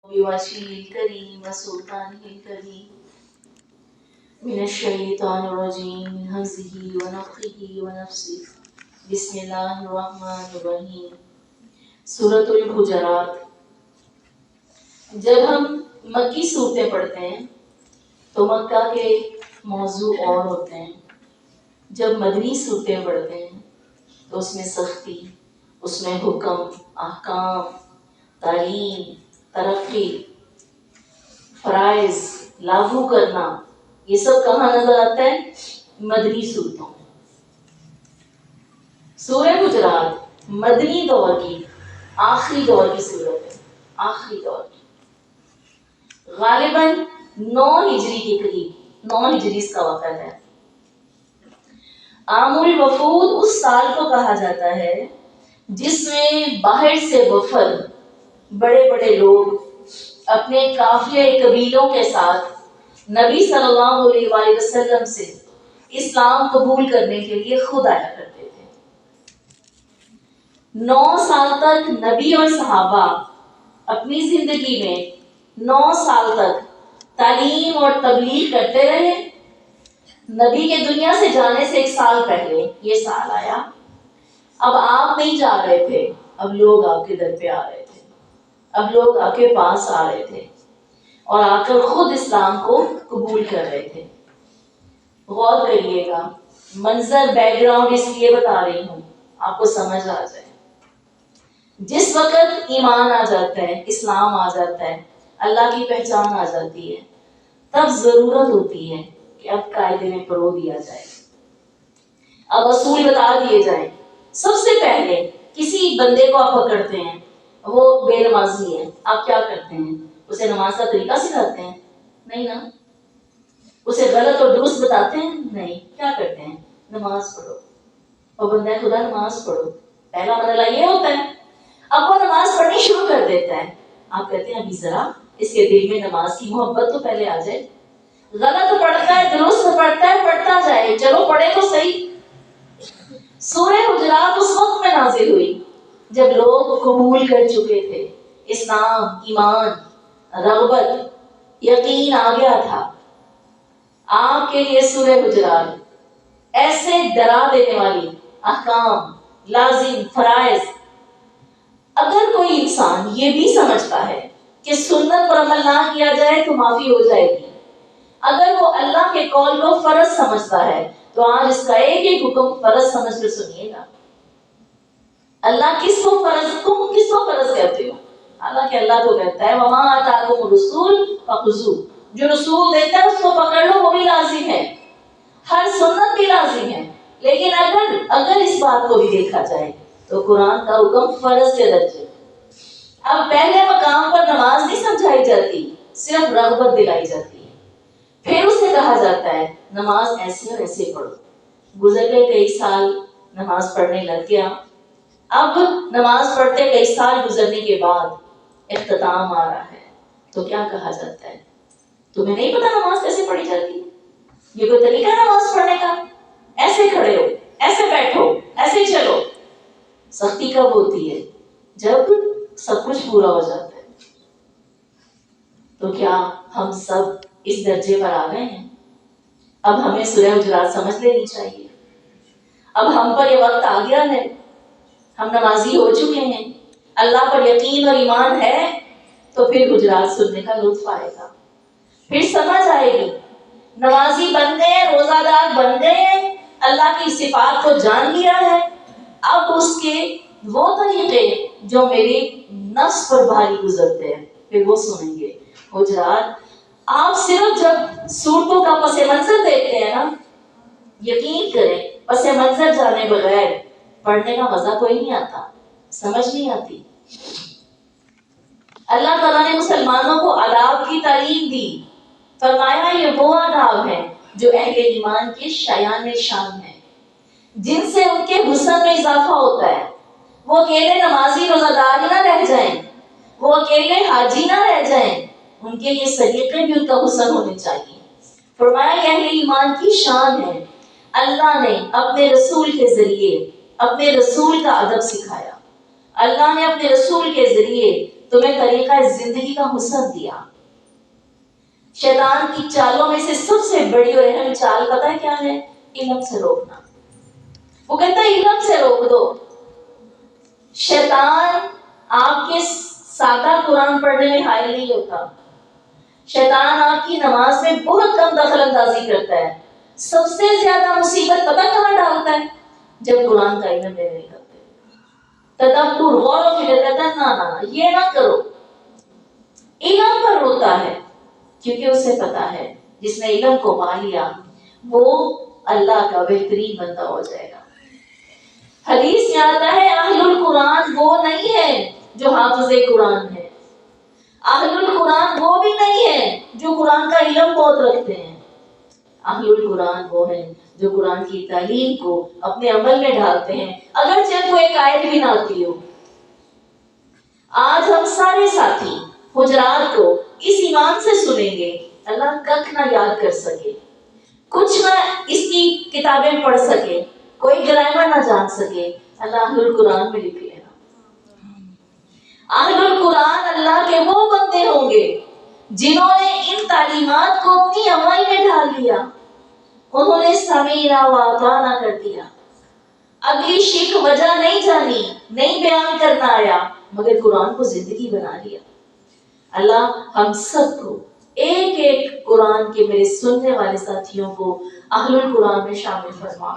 بوجهه الكريم وسلطانه الكريم من الشيطان الرجيم من همزه ونفخه ونفسه بسم اللہ الرحمن الرحیم سورۃ الحجرات۔ جب ہم مکی صورتیں پڑھتے ہیں تو مکہ کے موضوع اور ہوتے ہیں، جب مدنی صورتیں پڑھتے ہیں تو اس میں سختی، اس میں حکم، احکام، تعلیم، ترقی، فرائض لاگو کرنا، یہ سب کہاں نظر آتا ہے؟ مدنی صورتوں میں۔ سورہ حجرات مدنی دور کی آخری دور کی صورت ہے، آخری دور کی، غالباً 9 ہجری کے قریب، 9 ہجری اس کا وقت ہے۔ عام الوفود اس سال کو کہا جاتا ہے جس میں باہر سے وفد، بڑے بڑے لوگ اپنے قافلے قبیلوں کے ساتھ نبی صلی اللہ علیہ وآلہ وسلم سے اسلام قبول کرنے کے لیے خود آیا کرتے تھے۔ 9 سال تک نبی اور صحابہ اپنی زندگی میں 9 سال تک تعلیم اور تبلیغ کرتے رہے۔ نبی کے دنیا سے جانے سے 1 سال پہلے یہ سال آیا، اب آپ نہیں جا رہے تھے، اب لوگ آپ کے در پہ آ رہے تھے، اب لوگ آپ کے پاس آ رہے تھے اور آ کر خود اسلام کو قبول کر رہے تھے۔ غور کریے گا، منظر بیک گراؤنڈ اس لیے بتا رہی ہوں آپ کو سمجھ آ جائے۔ جس وقت ایمان آ جاتا ہے، اسلام آ جاتا ہے، اللہ کی پہچان آ جاتی ہے، تب ضرورت ہوتی ہے کہ اب قاعدے میں پرو دیا جائے، اب اصول بتا دیے جائیں۔ سب سے پہلے کسی بندے کو آپ پکڑتے ہیں، وہ بے نمازی ہے، آپ کیا کرتے ہیں؟ اسے نماز کا طریقہ سکھاتے ہیں؟ نہیں نا۔ اسے غلط اور درست بتاتے ہیں؟ نہیں۔ کیا کرتے ہیں؟ نماز پڑھو، اور بندہ خدا نماز پڑھو، پہلا مرحلہ یہ ہوتا ہے۔ اب وہ نماز پڑھنی شروع کر دیتا ہے، آپ کہتے ہیں ابھی ذرا اس کے دل میں نماز کی محبت تو پہلے آ جائے۔ غلط پڑھتا ہے، درست پڑھتا ہے، پڑھتا جائے، چلو پڑھے تو صحیح۔ سورہ حجرات اس وقت میں نازل ہوئی جب لوگ قبول کر چکے تھے، اسلام، ایمان، رغبت، یقین آ گیا تھا۔ آپ کے لیے سورہ حجرات ایسے ڈرا دینے والی احکام، لازم، فرائض، اگر کوئی انسان یہ بھی سمجھتا ہے کہ سنت پر عمل نہ کیا جائے تو معافی ہو جائے گی، اگر وہ اللہ کے قول کو فرض سمجھتا ہے تو آج اس کا ایک ایک حکم فرض سمجھ کر سنیے گا۔ اللہ کس کو فرض، تم کس کو فرض کہتے ہو؟ حالانکہ اللہ تو کہتا ہے وَمَا آتَاكُمُ الرَّسُولُ فَخُذُوهُ، جو رسول دیتا ہے اس کو پکڑ لو، وہ بھی لازم ہے، ہر سنت بھی لازم ہے۔ لیکن اگر اس بات کو بھی دیکھا جائے تو قرآن کا حکم فرض کے درجے۔ اب پہلے مقام پر نماز نہیں سمجھائی جاتی، صرف رغبت دلائی جاتی ہے، پھر اسے کہا جاتا ہے نماز ایسے اور ایسے پڑھو۔ گزر گئے کئی سال، نماز پڑھنے لگ گیا، اب نماز پڑھتے کئی سال گزرنے کے بعد اختتام آ رہا ہے تو کیا کہا جاتا ہے؟ تمہیں نہیں پتا نماز کیسے پڑھی جاتی ہے؟ یہ کوئی طریقہ ہے نماز پڑھنے کا؟ ایسے کھڑے ہو، ایسے بیٹھو، ایسے چلو۔ سختی کب ہوتی ہے؟ جب سب کچھ پورا ہو جاتا ہے۔ تو کیا ہم سب اس درجے پر آ گئے ہیں؟ اب ہمیں سورہ حجرات سمجھ لینی چاہیے۔ اب ہم پر یہ وقت آ گیا ہے، ہم نمازی ہو چکے ہیں، اللہ پر یقین اور ایمان ہے، تو پھر حجرات سننے کا لطف آئے گا، پھر سمجھ آئے گی۔ نمازی بن گئے، روزہ دار بن گئے، اللہ کی صفات کو جان لیا ہے، اب اس کے وہ طریقے جو میری نفس پر بھاری گزرتے ہیں پھر وہ سنیں گے۔ حجرات آپ صرف جب صورتوں کا پس منظر دیکھتے ہیں نا، یقین کریں پس منظر جانے بغیر پڑھنے کا مزہ کوئی نہیں آتا، سمجھ نہیں آتی۔ اللہ تعالیٰ نے مسلمانوں کو آداب کی تعلیم دی، فرمایا یہ وہ آداب ہیں جو اہل ایمان کے شایان شان ہیں، جن سے ان کے حسن میں اضافہ ہوتا ہے۔ وہ اکیلے نمازی روزہ دار نہ رہ جائیں، وہ اکیلے حاجی نہ رہ جائیں، ان کے یہ سلیقے بھی ان کا حسن ہونے چاہیے۔ فرمایا یہ اہل ایمان کی شان ہے، اللہ نے اپنے رسول کے ذریعے اپنے رسول کا ادب سکھایا، اللہ نے اپنے رسول کے ذریعے تمہیں طریقہ زندگی کا حسن دیا. شیطان کی چالوں میں سے سب سے بڑی اور اہم چال پتہ ہے کیا ہے؟ علم سے روکنا. وہ کہتا ہے علم سے روک دو. شیطان آپ کے سادہ قرآن پڑھنے میں حائل نہیں ہوتا. شیطان آپ کی نماز میں بہت کم دخل اندازی کرتا ہے. سب سے زیادہ مصیبت پتہ کہاں ڈالتا ہے؟ جب قرآن کا علم نہیں کرتے. تدبر غور و فکر کرتا ہے، نہ یہ نہ کرو. علم پر روتا ہے کیونکہ اسے پتا ہے جس نے علم کو پا لیا وہ اللہ کا بہترین بندہ ہو جائے گا. حدیث میں آتا ہے اہل القرآن وہ نہیں ہے جو حافظ قرآن ہے. اہل القرآن وہ بھی نہیں ہے جو قرآن کا علم بہت رکھتے ہیں. اہل القرآن وہ ہیں جو قرآن کی تعلیم کو اپنے عمل میں ڈالتے ہیں اگرچہ کوئی ایک آیت بھی نہ آتی ہو. آج ہم سارے ساتھی حجرات کو اس ایمان سے سنیں گے اللہ کک نہ یاد کر سکے، کچھ نہ اس کی کتابیں پڑھ سکے، کوئی گرامر نہ جان سکے، اللہ اہل القرآن میں لکھ لینا. اہل القرآن اللہ کے وہ بندے ہوں گے جنہوں نے ان تعلیمات کو اپنی عمل میں ڈال لیا. انہوں نے سمیعنا و اطعنا کر دیا. اگلی شک وجہ نہیں جانی، نہیں بیان کرنا آیا، مگر قرآن کو زندگی بنا لیا. اللہ ہم سب کو ایک ایک قرآن کے میرے سننے والے ساتھیوں کو اہل القرآن میں شامل فرما.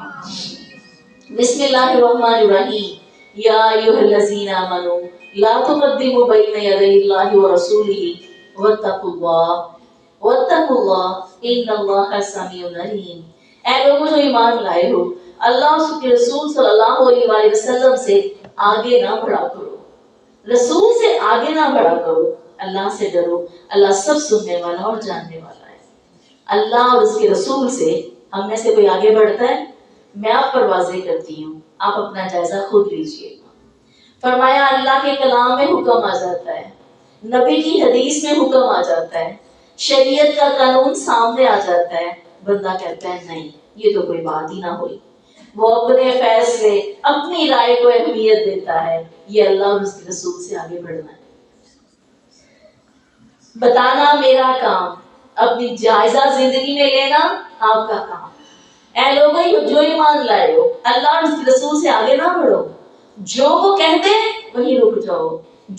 بسم اللہ الرحمن الرحیم یا ایھا الذین آمنوا لا تقدموا بین یدی اللہ ورسولہ واتقوا اللہ ان اللہ سمیع علیم. اے لوگوں جو ایمان لائے ہو، اللہ اور اس کے رسول صلی اللہ علیہ وسلم سے آگے نہ بڑھا کرو، رسول سے آگے نہ بڑھا کرو. اللہ سے ڈرو، اللہ سب سننے والا اور جاننے والا ہے. اللہ اور اس کے رسول سے ہم میں سے کوئی آگے بڑھتا ہے؟ میں آپ پر واضح کرتی ہوں، آپ اپنا جائزہ خود لیجئے. فرمایا اللہ کے کلام میں حکم آ جاتا ہے، نبی کی حدیث میں حکم آ جاتا ہے، شریعت کا قانون سامنے آ جاتا ہے، بندہ کہتا ہے نہیں یہ تو کوئی بات ہی نہ ہوئی. وہ اپنے فیصلے اپنی رائے کو اہمیت دیتا ہے. یہ اللہ اور اس کے رسول سے آگے بڑھنا ہے. بتانا میرا کام، اپنی جائزہ زندگی میں لینا آپ کا کام. اے لوگوں جو ایمان لائے ہو، اللہ اور اس کے رسول سے آگے نہ بڑھو. جو وہ کہتے وہی رک جاؤ،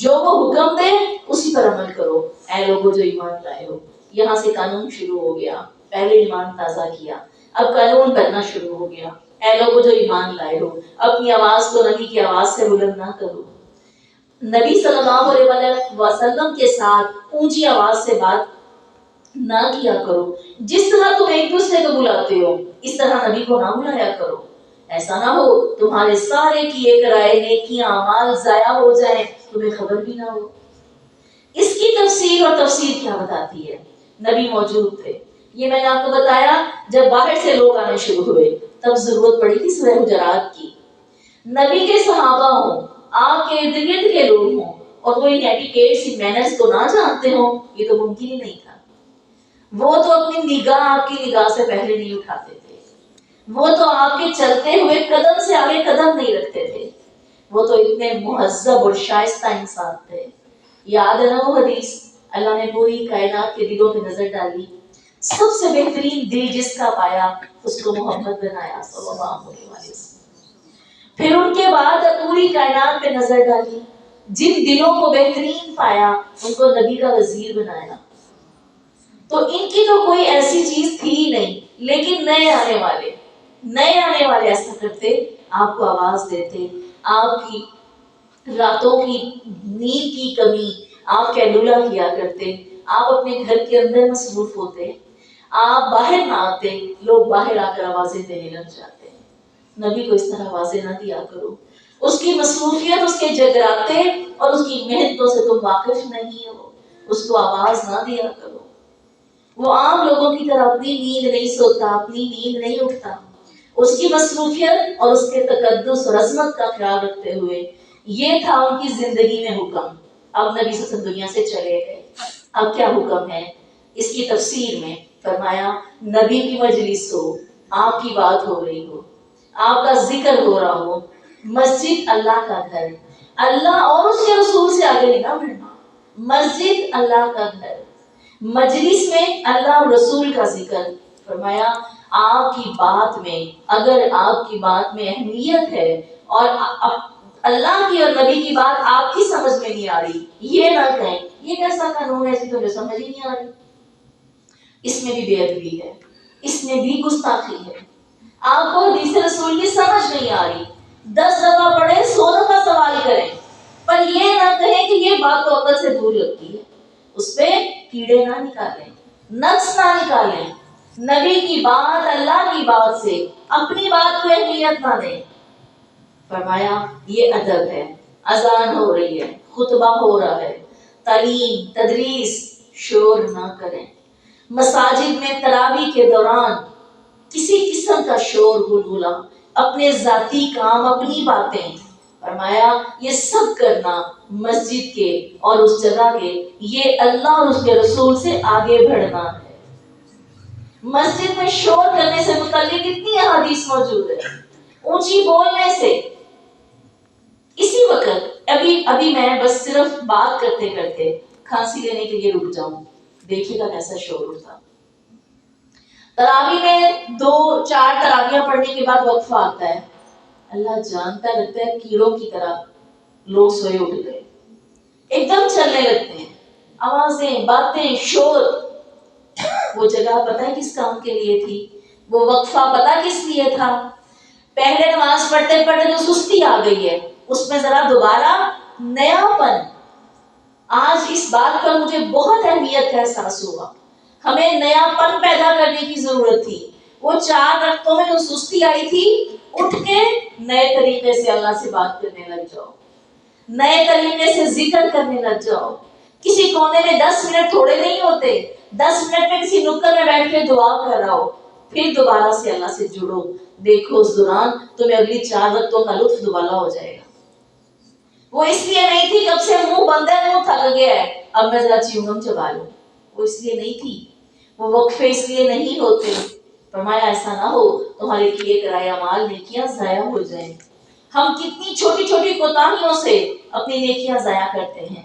جو وہ حکم دے اسی پر عمل کرو. اے لوگوں جو ایمان لائے ہو، یہاں سے قانون شروع ہو گیا. پہلے ایمان تازہ کیا، اب قانون کرنا شروع ہو گیا. اے لوگوں جو ایمان لائے ہو، اپنی آواز کو نبی کی آواز سے بلند نہ کرو. نبی صلی اللہ علیہ وسلم کے ساتھ اونچی آواز سے بات نہ کیا کرو. جس طرح تم ایک دوسرے کو بلاتے ہو اس طرح نبی کو نہ بلایا کرو. ایسا نہ ہو تمہارے سارے کیے کرائے نیکیاں اعمال ضائع ہو جائیں، تمہیں خبر بھی نہ ہو. اس کی تفسیر اور تفسیر کیا بتاتی ہے؟ نبی موجود تھے. یہ میں نے آپ کو بتایا جب باہر سے لوگ آنے شروع ہوئے تب ضرورت پڑی تھی سورہ حجرات کی. نبی کے صحابہ ہوں، آپ کے ارد گرد کے لوگ ہوں اور وہ ان ایٹیکیٹس ان مینرز کو نہ جانتے ہوں، یہ تو ممکن ہی نہیں تھا. وہ تو اپنی نگاہ آپ کی نگاہ سے پہلے نہیں اٹھاتے تھے. وہ تو آپ کے چلتے ہوئے قدم سے آگے قدم نہیں رکھتے تھے. وہ تو اتنے مہذب اور شائستہ انسان تھے. یاد ہے نا وہ حدیث، اللہ نے پوری کائنات کے دلوں پہ نظر ڈالی، سب سے بہترین دل جس کا پایا اس کو محمد بنایا صلی اللہ علیہ وسلم. پھر ان کے بعد پوری کائنات پہ نظر ڈالی، جن دلوں کو بہترین پایا ان کو نبی کا وزیر بنایا. تو ان کی تو کوئی ایسی چیز تھی ہی نہیں. لیکن نئے آنے والے ایسا کرتے، آپ کو آواز دیتے، آپ کی راتوں کی نیند کی کمی آپ کیلولا کیا کرتے، آپ اپنے گھر کے اندر مصروف ہوتے، آپ باہر نہ آتے، لوگ باہر آ کر آوازیں دینے لگ جاتے. نبی کو اس طرح آوازیں نہ دیا کرو. اس کی مصروفیت، اس کے جگراتے اور اس کی محنتوں سے تم واقف نہیں ہو، اس کو آواز نہ دیا کرو. وہ عام لوگوں کی طرح اپنی نیند نہیں سوتا، اپنی نیند نہیں اٹھتا. اس کی مصروفیت اور اس کے تقدس اور عظمت کا خیال رکھتے ہوئے یہ تھا ان کی زندگی میں حکم. اب نبی صلی اللہ علیہ وسلم دنیا سے چلے گئے، اب کیا حکم ہے؟ اس کی تفسیر میں فرمایا نبی کی مجلس ہو، آپ کی بات ہو رہی ہو، آپ کا ذکر ہو رہا ہو، مسجد اللہ کا گھر، اللہ اور اس کے رسول سے آگے نہیں بڑھنا. مسجد اللہ کا گھر، مجلس میں اللہ اور رسول کا ذکر. فرمایا آپ کی بات میں، اگر آپ کی بات میں اہمیت ہے اور اللہ کی اور نبی کی بات آپ کی سمجھ میں نہیں آ رہی، یہ نہ کہیں یہ کیسا قانون ہے، تو سمجھ ہی نہیں آ رہی. اس میں بھی بے ادبی ہے، اس میں بھی گستاخی ہے. آپ کو حدیث رسول کی سمجھ نہیں آ رہی، 10 دفعہ پڑھیں، 100 دفعہ سوال کریں، پر یہ نہ کہیں کہ یہ بات تو عقل سے دور لگتی ہے. اس پہ کیڑے نہ نکالیں، نقص نہ نکالیں. نبی کی بات اللہ کی بات سے اپنی بات کو اہمیت نہ دیں. فرمایا یہ ادب ہے. اذان ہو رہی ہے، خطبہ ہو رہا ہے، تعلیم تدریس، شور نہ کریں. مساجد میں تراویح کے دوران کسی قسم کا شور غلغلہ، اپنے ذاتی کام، اپنی باتیں. فرمایا یہ سب کرنا مسجد کے اور اس جگہ کے، یہ اللہ اور اس کے رسول سے آگے بڑھنا ہے. مسجد میں شور کرنے سے متعلق اتنی احادیث موجود ہے، اونچی بولنے سے. اسی وقت ابھی میں بس صرف بات کرتے کرتے کھانسی لینے کے لیے رک جاؤں، دیکھیے گا کیسا شور اٹھتا. تراویح میں 2-4 تراویحاں پڑھنے کے بعد وقفہ آتا ہے. اللہ جانتا لگتا ہے کیڑوں کی طرح لوگ سوئے اٹھ گئے، ایک دم چلنے لگتے ہیں، آوازیں، باتیں، شور. وہ جگہ پتہ ہے کس کام کے لیے تھی، وہ وقفہ پتہ کس لیے تھا. پہلے نماز پڑھتے پڑھتے جو سستی آ گئی ہے، اس میں ذرا دوبارہ نیا پن. آج اس بات پر مجھے بہت اہمیت کا احساس ہوا. ہمیں نیا پن پیدا کرنے کی ضرورت تھی. وہ 4 رکعتوں میں جو سستی آئی تھی، اٹھ کے نئے طریقے سے اللہ سے بات کرنے لگ جاؤ، نئے طریقے سے ذکر کرنے لگ جاؤ. کسی کونے میں 10 منٹ تھوڑے نہیں ہوتے، 10 منٹ میں کسی نکڑ میں بیٹھ کے دعا کر رہا ہو، پھر دوبارہ سے اللہ سے جڑو. دیکھو اس دوران تمہیں اگلی 4 رکعتوں کا لطف دوبارہ ہو جائے گا. وہ اس لیے نہیں تھی کب سے منہ بند ہے، منہ تھک گیا ہے، اب میں ذرا چیونگم چبا لوں. وہ اس لیے نہیں تھی، وہ وقفے اس لیے نہیں ہوتے. فرمایا ایسا نہ ہو تمہارے کیے کرائے اعمال نیکیاں ضائع ہو جائیں. ہم کتنی چھوٹی چھوٹی کوتاہیوں سے اپنی نیکیاں ضائع کرتے ہیں.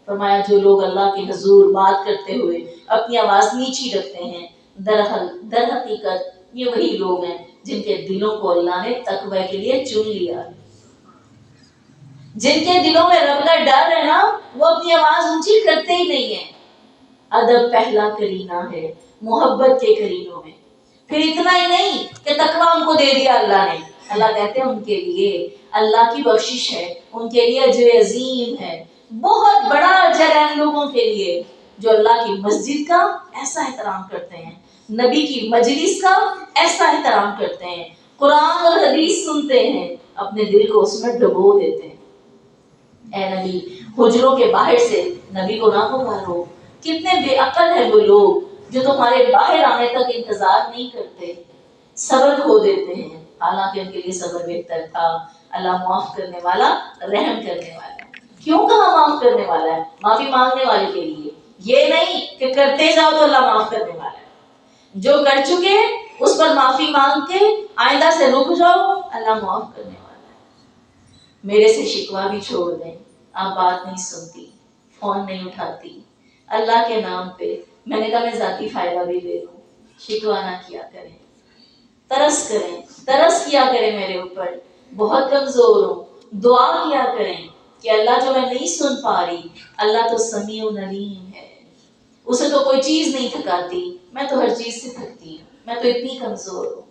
فرمایا جو لوگ اللہ کے حضور بات کرتے ہوئے اپنی آواز نیچی رکھتے ہیں، در حقیقت یہ وہی لوگ ہیں جن کے دلوں کو اللہ نے تقوی کے لیے چن لیا. جن کے دلوں میں رب کا ڈر ہے نا، وہ اپنی آواز اونچی کرتے ہی نہیں ہیں. ادب پہلا کرینہ ہے محبت کے کرینوں میں. پھر اتنا ہی نہیں کہ تقویٰ ان کو دے دیا اللہ نے. اللہ کہتے ہیں ان کے لیے اللہ کی بخشش ہے، ان کے لیے اجر عظیم ہے. بہت بڑا اجر ہے ان لوگوں کے لیے جو اللہ کی مسجد کا ایسا احترام کرتے ہیں، نبی کی مجلس کا ایسا احترام کرتے ہیں، قرآن اور حدیث سنتے ہیں، اپنے دل کو اس میں ڈبو دیتے ہیں. اے نبی حجروں کے باہر سے نبی کو نہ پکارو. کتنے بے عقل ہیں وہ لوگ جو تمہارے باہر آنے تک انتظار نہیں کرتے، صبر کھو دیتے ہیں، حالانکہ ان کے لیے صبر بہتر تھا. اللہ معاف کرنے والا، رحم کرنے والا. کیوں کہا معاف کرنے والا ہے؟ معافی مانگنے والے کے لیے. یہ نہیں کہ کرتے جاؤ تو اللہ معاف کرنے والا ہے. جو کر چکے اس پر معافی مانگ کے آئندہ سے رک جاؤ، اللہ معاف کرنے والا ہے. میرے سے شکوہ بھی چھوڑ دیں. آپ بات نہیں سنتی، فون نہیں اٹھاتی، اللہ کے نام پہ میں نے کہا میں ذاتی فائدہ بھی دے دوں. شکوہ نہ کیا کریں، ترس کریں، ترس کیا کریں میرے اوپر، بہت کمزور ہوں. دعا کیا کریں کہ اللہ جو میں نہیں سن پا رہی، اللہ تو سمیع علیم ہے، اسے تو کوئی چیز نہیں تھکاتی، میں تو ہر چیز سے تھکتی ہوں، میں تو اتنی کمزور ہوں.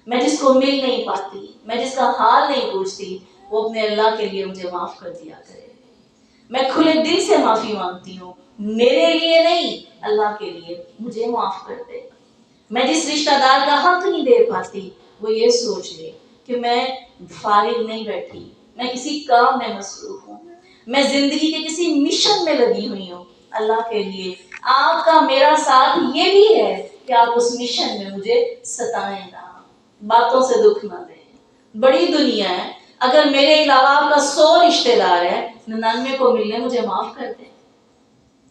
میں جس کو مل نہیں پاتی، میں جس کا حال نہیں پوچھتی، وہ اپنے اللہ کے لیے مجھے معاف کر دیا کرے. میں کھلے دل سے معافی مانگتی ہوں، میرے لیے نہیں، اللہ کے لیے مجھے معاف کر دے. میں جس رشتہ دار کا حق نہیں دے پاتی، وہ یہ سوچ لے کہ میں فارغ نہیں بیٹھی، میں کسی کام میں مصروف ہوں، میں زندگی کے کسی مشن میں لگی ہوئی ہوں. اللہ کے لیے آپ کا میرا ساتھ یہ بھی ہے کہ آپ اس مشن میں مجھے ستائیں نہ، باتوں سے دکھ نہ دیں. بڑی دنیا ہے، اگر میرے علاوہ آپ کا 100 رشتہ دار ہے، 99 کو ملنے مجھے معاف کر دیں.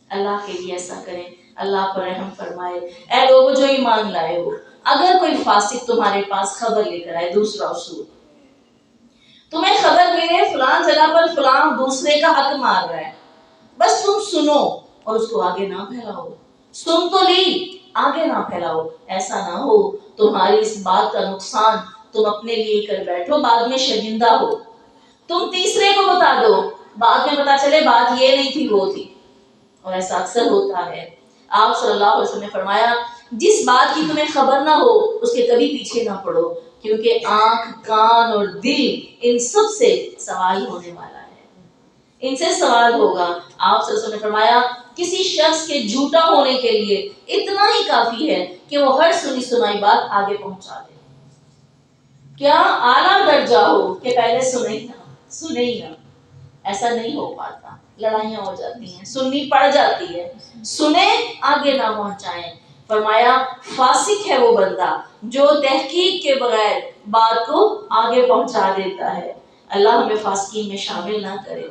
اللہ کے لیے ایسا کریں، اللہ پر رحم فرمائے. اے لوگوں جو ایمان لائے ہو، اگر کوئی فاسق تمہارے پاس خبر لے کر آئے، دوسرا اصول، تمہیں خبر ملے فلان جگہ پر فلان دوسرے کا حق مار رہا ہے، بس تم سنو اور اس کو آگے نہ پھیلاؤ. سن تو لی, آگے نہ پھیلاؤ. ایسا نہ ہو تمہاری اس بات کا نقصان تم اپنے لیے کر بیٹھو, بعد میں شرمندہ ہو. تم تیسرے کو بتا دو, بعد میں پتا چلے بات یہ نہیں تھی وہ تھی. اور ایسا اکثر ہوتا ہے. آپ صلی اللہ علیہ وسلم نے فرمایا جس بات کی تمہیں خبر نہ ہو اس کے کبھی پیچھے نہ پڑو, کیونکہ آنکھ, کان اور دل ان سب سے سوال ہونے والا ہے, ان سے سوال ہوگا. آپ صلی اللہ علیہ وسلم نے فرمایا کسی شخص کے جھوٹا ہونے کے لیے اتنا ہی کافی ہے کہ وہ ہر سنی سنائی بات آگے پہنچا دے. کیا اعلیٰ درجہ ہو کہ پہلے سنے ہی نہ. ایسا نہیں ہو پاتا, لڑائیاں ہو جاتی ہیں, سننی پڑ جاتی ہے. سنے آگے نہ پہنچائیں. فرمایا فاسق ہے وہ بندہ جو تحقیق کے بغیر بات کو آگے پہنچا دیتا ہے. اللہ ہمیں فاسقین میں شامل نہ کرے.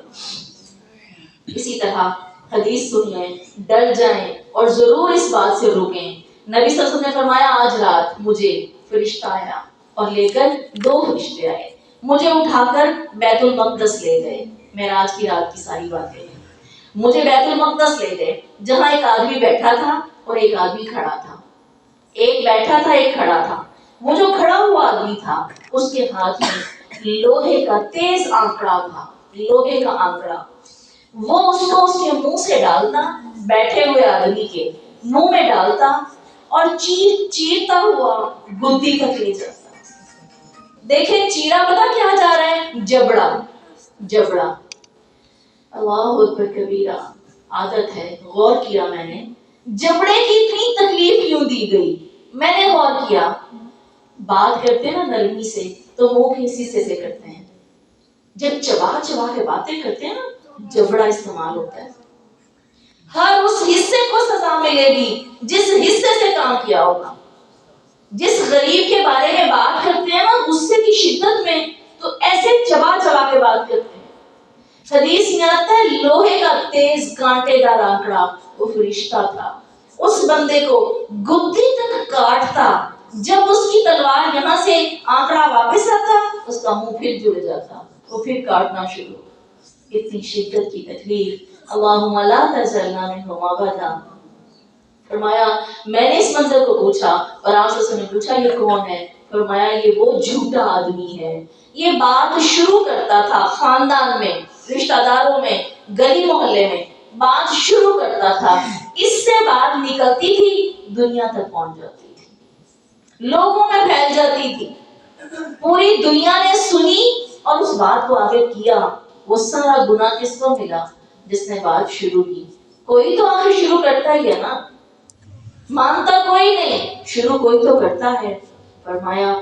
اسی طرح حدیث سن لیں, ڈر جائیں اور ضرور اس بات سے روکیں. نبی صلی اللہ علیہ وسلم نے فرمایا آج رات مجھے فرشتہ آیا اور لے کر 2 فرشتے آئے, مجھے اٹھا کر بیت المقدس لے گئے. معراج کی رات کی ساری باتیں ہیں. مجھے بیت المقدس لے گئے جہاں ایک آدمی بیٹھا تھا اور ایک آدمی کھڑا تھا. ایک بیٹھا تھا ایک کھڑا تھا. وہ جو کھڑا ہوا آدمی تھا اس کے ہاتھ میں لوہے کا تیز آنکڑا تھا, لوہے کا آنکڑا. وہ اس کو اس کے منہ سے ڈالتا, بیٹھے ہوئے آدمی کے منہ میں ڈالتا اور چیرتا ہوا گدی تک لے جاتا. دیکھیں چیرا پتا کیا جا رہا ہے, جبڑا. جبڑا اللہ اکبر کبیرہ. عادت ہے, غور کیا میں نے, جبڑے کی اتنی تکلیف کیوں دی گئی. میں نے غور کیا, بات کرتے ہیں نا نرمی سے تو منہ کے حصے سے کرتے ہیں, جب چبا چبا کے باتیں کرتے ہیں نا جبڑا استعمال ہوتا ہے. ہر اس حصے کو سزا ملے گی جس حصے سے کام کیا ہوگا. جس غریب کے بارے میں بات کرتے ہیں نا غصے کی شدت میں تو ایسے چبا چبا کے بات کرتے ہیں. حدیث میں آتا ہے لوہے کا تیز کانٹے دار آنکڑا وہ فرشتہ تھا, اس بندے کو گدی تک کاٹتا. جب اس کی تلوار یہاں سے آنکڑا واپس آتا اس کا منہ پھر جڑ جاتا, وہ پھر کاٹنا شروع. اتنی شدت کی تکلیف. اللہم لا تجعلنا منہم ابدا. فرمایا میں نے اس منظر کو پوچھا اور آپ سے نے پوچھا یہ کون ہے. فرمایا یہ وہ جھوٹا آدمی ہے. یہ بات شروع کرتا تھا خاندان میں, رشتہ داروں میں, گلی محلے میں بات شروع کرتا تھا. اس سے بات نکلتی تھی دنیا تک پہنچ جاتی تھی, لوگوں میں پھیل جاتی تھی, پوری دنیا نے سنی اور اس بات کو آگے کیا. وہ سارا گناہ کس کو ملا؟ جس نے بات شروع کی. کوئی تو آخر شروع کرتا ہی ہے نا, مانتا کوئی نہیں, شروع کوئی تو کرتا ہے. فرمایا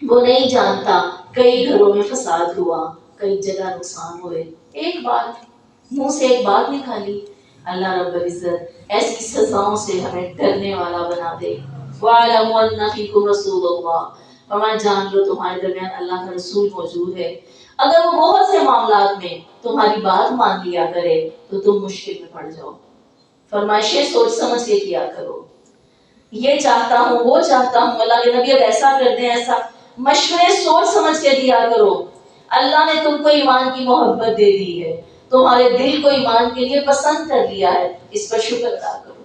وہ نہیں جانتا کئی گھروں میں فساد ہوا, کئی جگہ نقصان ہوئے. ایک بات منہ سے ایک بات نکالی. اللہ رب العزت ایسی سزاؤں سے ہمیں ڈرنے والا بنا دے. وَاعْلَمُوا أَنَّ فِيكُمْ رَسُولَ اللَّهِ. فرمایا جان لو تمہارے درمیان اللہ کا رسول موجود ہے. اگر وہ بہت سے معاملات میں تمہاری بات مان لیا کرے تو تم مشکل میں پڑ جاؤ. فرمائشیں سوچ سمجھ کے کیا کرو. یہ چاہتا ہوں وہ چاہتا ہوں, اللہ کے نبی اب ایسا کر دیں ایسا, مشورے سوچ سمجھ کے دیا کرو. اللہ نے تم کو ایمان کی محبت دے دی ہے, تمہارے دل کو ایمان کے لیے پسند کر لیا ہے, اس پر شکر ادا کرو.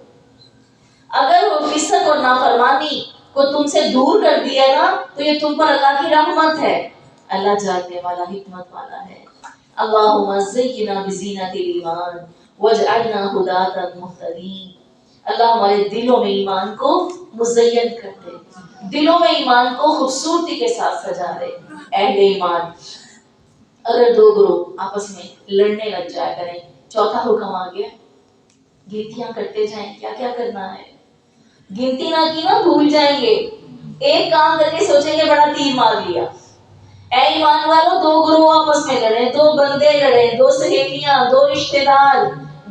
اگر وہ فسق اور نافرمانی کو تم سے دور کر دیا نا تو یہ تم پر اللہ کی رحمت ہے. اللہ جاننے والا حکمت والا ہے. اللہم زینا بزینت الایمان واجعلنا ھداۃ مہتدین. اللہ ہمارے دلوں میں ایمان کو مزین کر دے, دلوں میں ایمان کو خوبصورتی کے ساتھ سجا دے. اہل ایمان اگر 2 گروہ آپس میں لڑنے لگ جایا کریں, چوتھا حکم آ گیا, گنتیاں کرتے جائیں. کیا کیا کرنا ہے, گنتی نہ کی نا بھول جائیں گے. ایک کام کر کے سوچیں گے بڑا تیر مار لیا. اے ایمان والوں 2 گروہ آپس میں لڑے, 2 بندے لڑے, 2 سہیلیاں, 2 رشتے دار,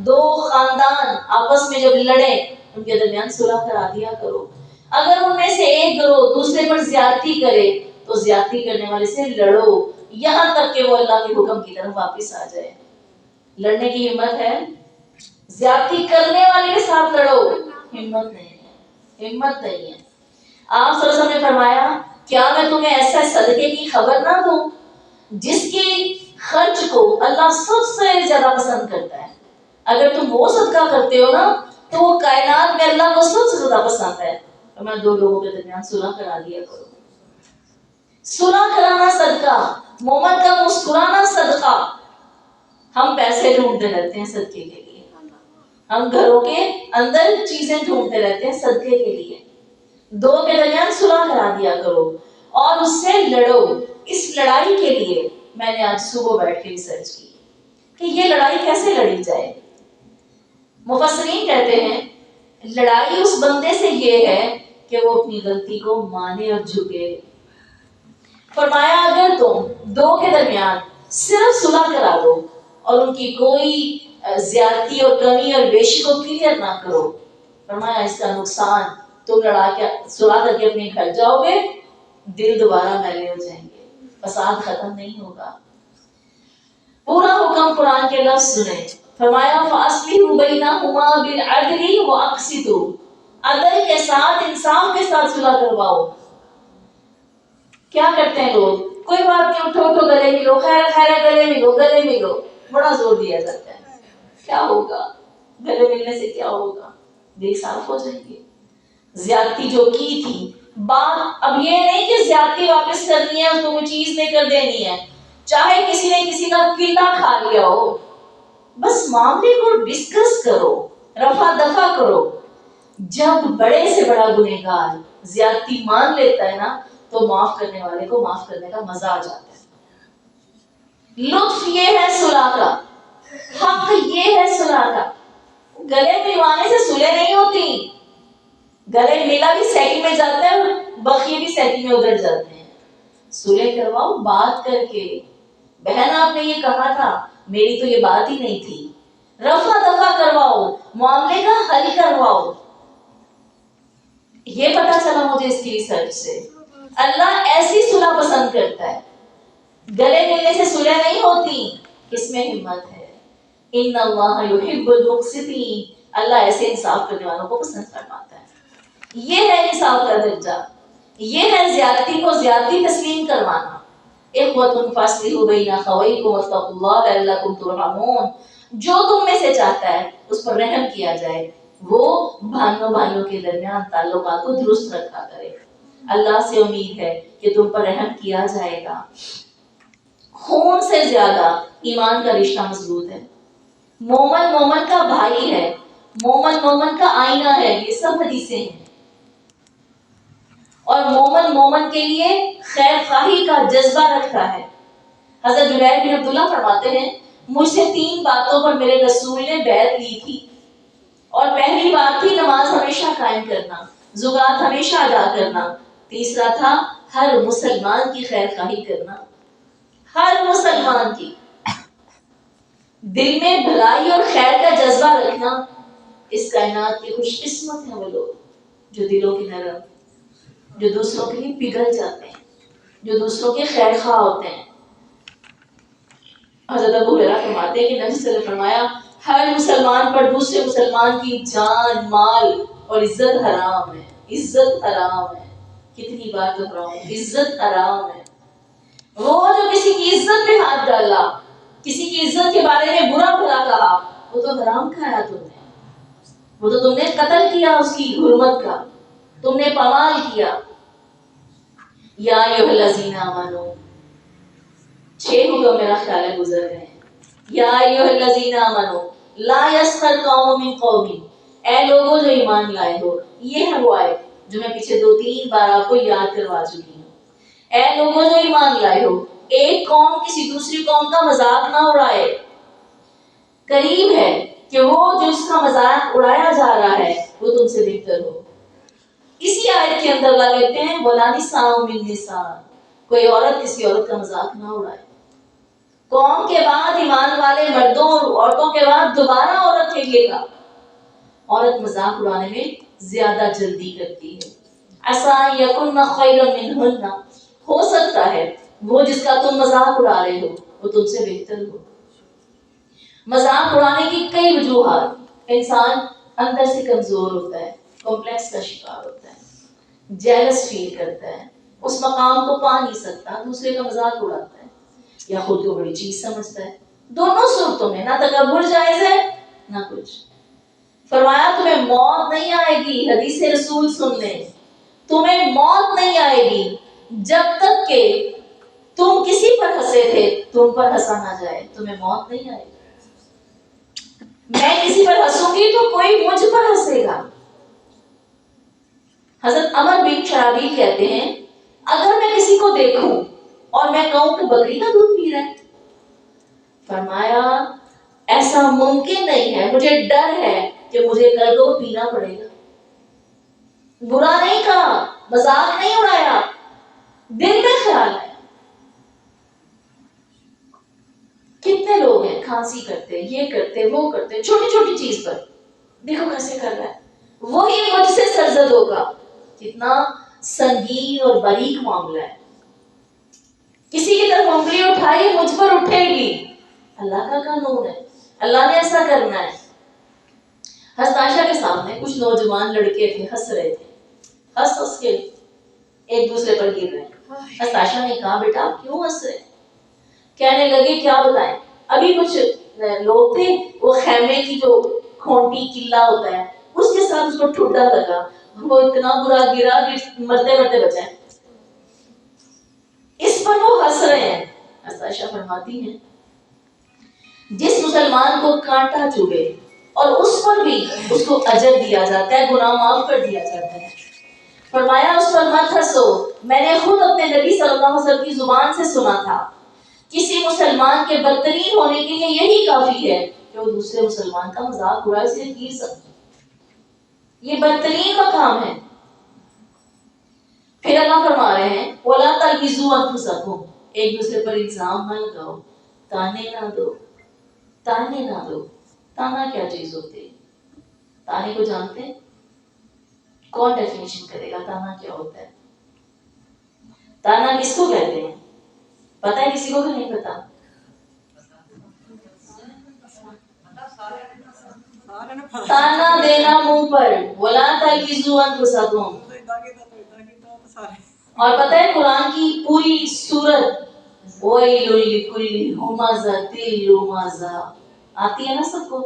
2 خاندان آپس میں جب لڑے ان کے درمیان صلح کرا دیا کرو. اگر ان میں سے ایک گروہ دوسرے پر زیادتی کرے تو زیادتی کرنے والے سے لڑو یہاں تک کہ وہ اللہ کے حکم کی طرف واپس آ جائے. لڑنے کی ہمت ہے؟ زیادتی کرنے والے کے ساتھ لڑو. ہمت نہیں ہے, ہمت نہیں ہے. آپ صلی اللہ علیہ وسلم نے فرمایا کیا میں تمہیں ایسا صدقے کی خبر نہ دوں جس کی خرچ کو اللہ سب سے زیادہ پسند کرتا ہے. اگر تم وہ صدقہ کرتے ہو نا تو وہ کائنات میں اللہ کو سب سے زیادہ پسند ہے. اور میں دو لوگوں کے درمیان صلح کرا دیا کرو. صلح کرانا صدقہ، مومن کا مسکرانا صدقہ. ہم پیسے ڈھونڈتے رہتے ہیں صدقے کے لیے، ہم گھروں کے اندر چیزیں ڈھونڈتے رہتے ہیں صدقے کے لیے. دو کے درمیان صلح کرا دیا کرو اور اس سے لڑو. اس لڑائی کے لیے میں نے آج صبح بیٹھ کے ریسرچ کی کہ یہ لڑائی کیسے لڑی جائے. مفسرین کہتے ہیں لڑائی اس بندے سے یہ ہے کہ وہ اپنی غلطی کو مانے اور جھکے. فرمایا اگر تم دو کے درمیان صرف صلح کرا دو اور ان کی کوئی زیادتی اور کمی اور بیشی کو کلیئر نہ کرو، فرمایا اس کا نقصان تم لڑا کے صلح کر کے اپنے گھر جاؤ گے، دل دوبارہ میلے ہو جائیں گے، فساد ختم نہیں ہوگا. پورا حکم قرآن کے لفظ سنیں. فرمایا فَأَصْلِحُوا بَيْنَهُمَا بِالْعَدْلِ وَأَقْسِطُوا، عدل کے ساتھ انصاف کے ساتھ صلح کرواؤ. کیا کرتے ہیں لوگ؟ کوئی بات نہیں، اٹھو اٹھو گلے ملو، خیر خیر گلے ملو گلے ملو، بڑا زور دیا جاتا ہے. کیا ہوگا؟ گلے ملنے سے کیا ہوگا؟ دل صاف ہو جائیں گے. زیادتی جو کی تھی بات اب یہ نہیں کہ زیادتی واپس کرنی ہے، اس کو کوئی چیز دے کر دینی ہے، چاہے کسی نے کسی کا قلہ کھا لیا ہو، بس معاملے کو ڈسکس کرو، رفع دفع کرو. جب بڑے سے بڑا گنہگار زیادتی مان لیتا ہے نا تو معاف کرنے والے کو معاف کرنے کا مزہ آ جاتا ہے. لطف یہ ہے صلح کا، حق یہ ہے صلح کا. گلے ملوانے سے صلح نہیں ہوتی، گلے ملا بھی سیکنڈ میں جاتا ہے اور بقیے بھی سیکنڈ میں ادھر جاتے ہیں. صلح کرواؤ بات کر کے. بہن آپ نے یہ کہا تھا، میری تو یہ بات ہی نہیں تھی. رفع دفع کرواؤ، معاملے کا حل کرواؤ. یہ پتا چلا مجھے اس کی ریسرچ سے اللہ ایسی صلح پسند کرتا ہے. گلے ملنے سے صلح نہیں ہوتی، اس میں ہمت ہے. ان اللہ یحب المقسطین، اللہ ایسے انصاف کرنے والوں کو پسند فرماتا ہے. یہ ہے انصاف کا درجہ، یہ ہے زیادتی کو زیادتی تسلیم کروانا. اخوۃ فاصلحوا بین اخویکم واتقوا اللہ لعلکم ترحمون. جو تم میں سے چاہتا ہے اس پر رحم کیا جائے، وہ بھائیوں کے درمیان تعلقات کو درست رکھا کرے. اللہ سے امید ہے کہ تم پر رحم کیا جائے گا. خون سے زیادہ ایمان کا رشتہ مضبوط ہے. مومن مومن کا بھائی ہے، مومن مومن کا آئینہ ہے. یہ سب حدیثیں ہیں. اور مومن مومن کے لیے خیر خواہی کا جذبہ رکھتا ہے. حضرت جبیر بن عبداللہ فرماتے ہیں مجھ سے 3 باتوں پر میرے رسول نے بیعت لی تھی، اور پہلی بات تھی نماز ہمیشہ قائم کرنا، زکات ہمیشہ ادا کرنا. تیسرا تھا ہر مسلمان کی خیر خواہی کرنا. ہر مسلمان کی دل میں بھلائی اور خیر کا جذبہ رکھنا. اس کائنات کے خوش قسمت ہیں وہ لوگ جو دلوں کے نرم، جو دوسروں کے لیے پگھل جاتے ہیں، جو دوسروں کے خیر خواہ ہوتے ہیں. حضرت ابو ہریرہ فرماتے ہیں کہ نبی صلی اللہ علیہ وسلم نے فرمایا ہر مسلمان پر دوسرے مسلمان کی جان، مال اور عزت حرام ہے. عزت حرام ہے. کتنی بار دہراؤں، عزت حرام ہے. وہ جو کسی کی عزت پہ ہاتھ ڈالا، کسی کی عزت کے بارے میں برا بھلا کہا، وہ تو حرام کھایا تم نے. وہ تو تم نے قتل کیا اس کی حرمت کا، تم نے پامال کیا. یا ایھا الذین آمنو، 6 حکم میرا خیال ہے گزر گئے ہیں. یا ایھا الذین آمنو لا یسخر قوم من قوم، اے لوگوں جو ایمان لائے ہو. یہ ہے وہ آیت جو میں پیچھے 2-3 بار آپ کو یاد کروا چکی ہوں. اے لوگوں جو ایمان لائے ہو، ایک قوم کسی دوسری قوم کا مذاق نہ اڑائے. قریب ہے کہ وہ جو اس کا مذاق اڑایا جا رہا ہے وہ تم سے بہتر ہو. اسی آیت کے اندر اللہ کہتے ہیں وَلَا نِسَاءٌ مِّن نِسَاءٍ، کوئی عورت کسی عورت کا مذاق نہ اڑائے. قوم کے بعد ایمان والے مردوں اور عورتوں کے بعد دوبارہ عورت ہے گا. عورت مذاق اڑانے میں زیادہ جلدی کرتی ہے. عَسَىٰ يَكُنَّ خَيْرًا مِّنْهُنَّ، ہو سکتا ہے وہ جس کا تم مذاق اڑا رہے ہو وہ تم سے بہتر ہو. مذاق اڑانے کی کئی وجوہات. انسان اندر سے کمزور ہوتا ہے، کمپلیکس کا شکار ہوتا ہے، جیلس فیل کرتا ہے، اس مقام کو پا نہیں سکتا، دوسرے کا مذاق اڑاتا ہے، یا خود کو بڑی چیز سمجھتا ہے. دونوں صورتوں میں نہ تکبر جائز ہے نہ کچھ. فرمایا تمہیں موت نہیں آئے گی, حدیث رسول سن لیں, تمہیں موت نہیں آئے گی جب تک کہ تم کسی پر ہنسے تھے تم پر ہنسا نہ جائے. تمہیں موت نہیں آئے گی. میں کسی پر ہنسوں گی تو کوئی مجھ پر ہنسے گا. حضرت عمر بن شرابیل کہتے ہیں اگر میں کسی کو دیکھوں اور میں کہوں کہ بکری کا دودھ پی رہا ہے, فرمایا ایسا ممکن نہیں ہے, مجھے ڈر ہے کہ مجھے کل کو پینا پڑے گا. برا نہیں کہا, مذاق نہیں اڑایا, دل میں خیال ہے. کتنے لوگ ہیں کھانسی کرتے, یہ کرتے, وہ کرتے, چھوٹی چھوٹی چیز پر دیکھو کیسے کر رہا ہے, وہی مجھ سے سرزد ہوگا. کتنا سنگین اور باریک معاملہ ہے. کسی کی طرف انگلی اٹھائی مجھ پر اٹھے گی. اللہ کا قانون ہے, اللہ نے ایسا کرنا ہے. حضرت عائشہ کے سامنے کچھ نوجوان لڑکے تھے, ہنس رہے تھے, ہنس کے ایک دوسرے پر گر رہے. حضرت عائشہ نے کہا بیٹا کیوں ہنس رہے؟ کہنے لگے کیا بتائیں, ابھی کچھ لوگ تھے وہ خیمے کی جو کھونٹی قلعہ ہوتا ہے اس کے ساتھ اس کو ٹھڈا لگا, وہ اتنا برا گرا کہ مرتے مرتے بچے. اس پر وہ ہنس رہے ہیں. حضرت عائشہ فرماتی ہیں جس مسلمان کو کانٹا چبھے اور اس پر بھی اس کو اجر دیا جاتا ہے, گناہ معاف کر دیا جاتا ہے. فرمایا اس پر مت ہنسو, میں نے خود اپنے نبی صلی اللہ علیہ وسلم کی زبان سے سنا تھا کسی مسلمان کے بدترین ہونے کے لیے یہی کافی ہے کہ وہ دوسرے مسلمان کا مذاق اڑائے, اسے گیر سکتے. یہ بدترین کا کام ہے. پھر اللہ فرما رہے ہیں وَلَا تَلْمِزُوا أَنفُسَكُمْ, ایک دوسرے پر الزام نہ لگاؤ, تانے نہ دو, تانے نہ دو. تانا کیا چیز ہوتی ہے؟ تانے کو جانتے ہیں؟ کون ڈیفینیشن کرے گا تانا کیا ہوتا ہے؟ تانا کس کو کہتے ہیں پتہ ہے کسی کو کہ نہیں پتا؟ تانا دینا منہ پر, وَلَا تَلْمِزُوا أَنفُسَكُمْ. اور پتہ ہے قرآن کی پوری سورت وَيْلٌ لِكُلِّ هُمَزَةٍ لُمَزَةٍ آتی ہے نا سب کو.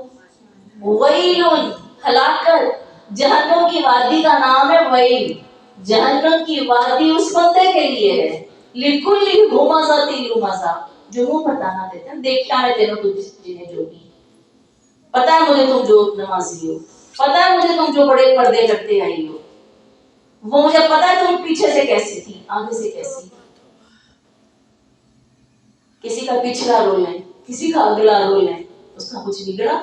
وَيْلٌ ہلاکت, جہنم کی وادی کا نام ہے ویل. جہنم کی وادی اس بندے کے لیے ہے لِكُلِّ هُمَزَةٍ لُمَزَةٍ جو منہ پر تانا دیتے ہیں. دیکھا ہے تیروں تو جنہیں جو بھی پتہ ہے مجھے تم جو نمازی ہو, پتہ ہے مجھے تم جو بڑے پردے کرتے آئی ہو, وہ مجھے پتا ہے تم پیچھے سے کیسی تھی, آگے سے کیسی. کسی کا پچھلا رول ہے, کسی کا اگلا رول ہے, اس کا کچھ بگڑا.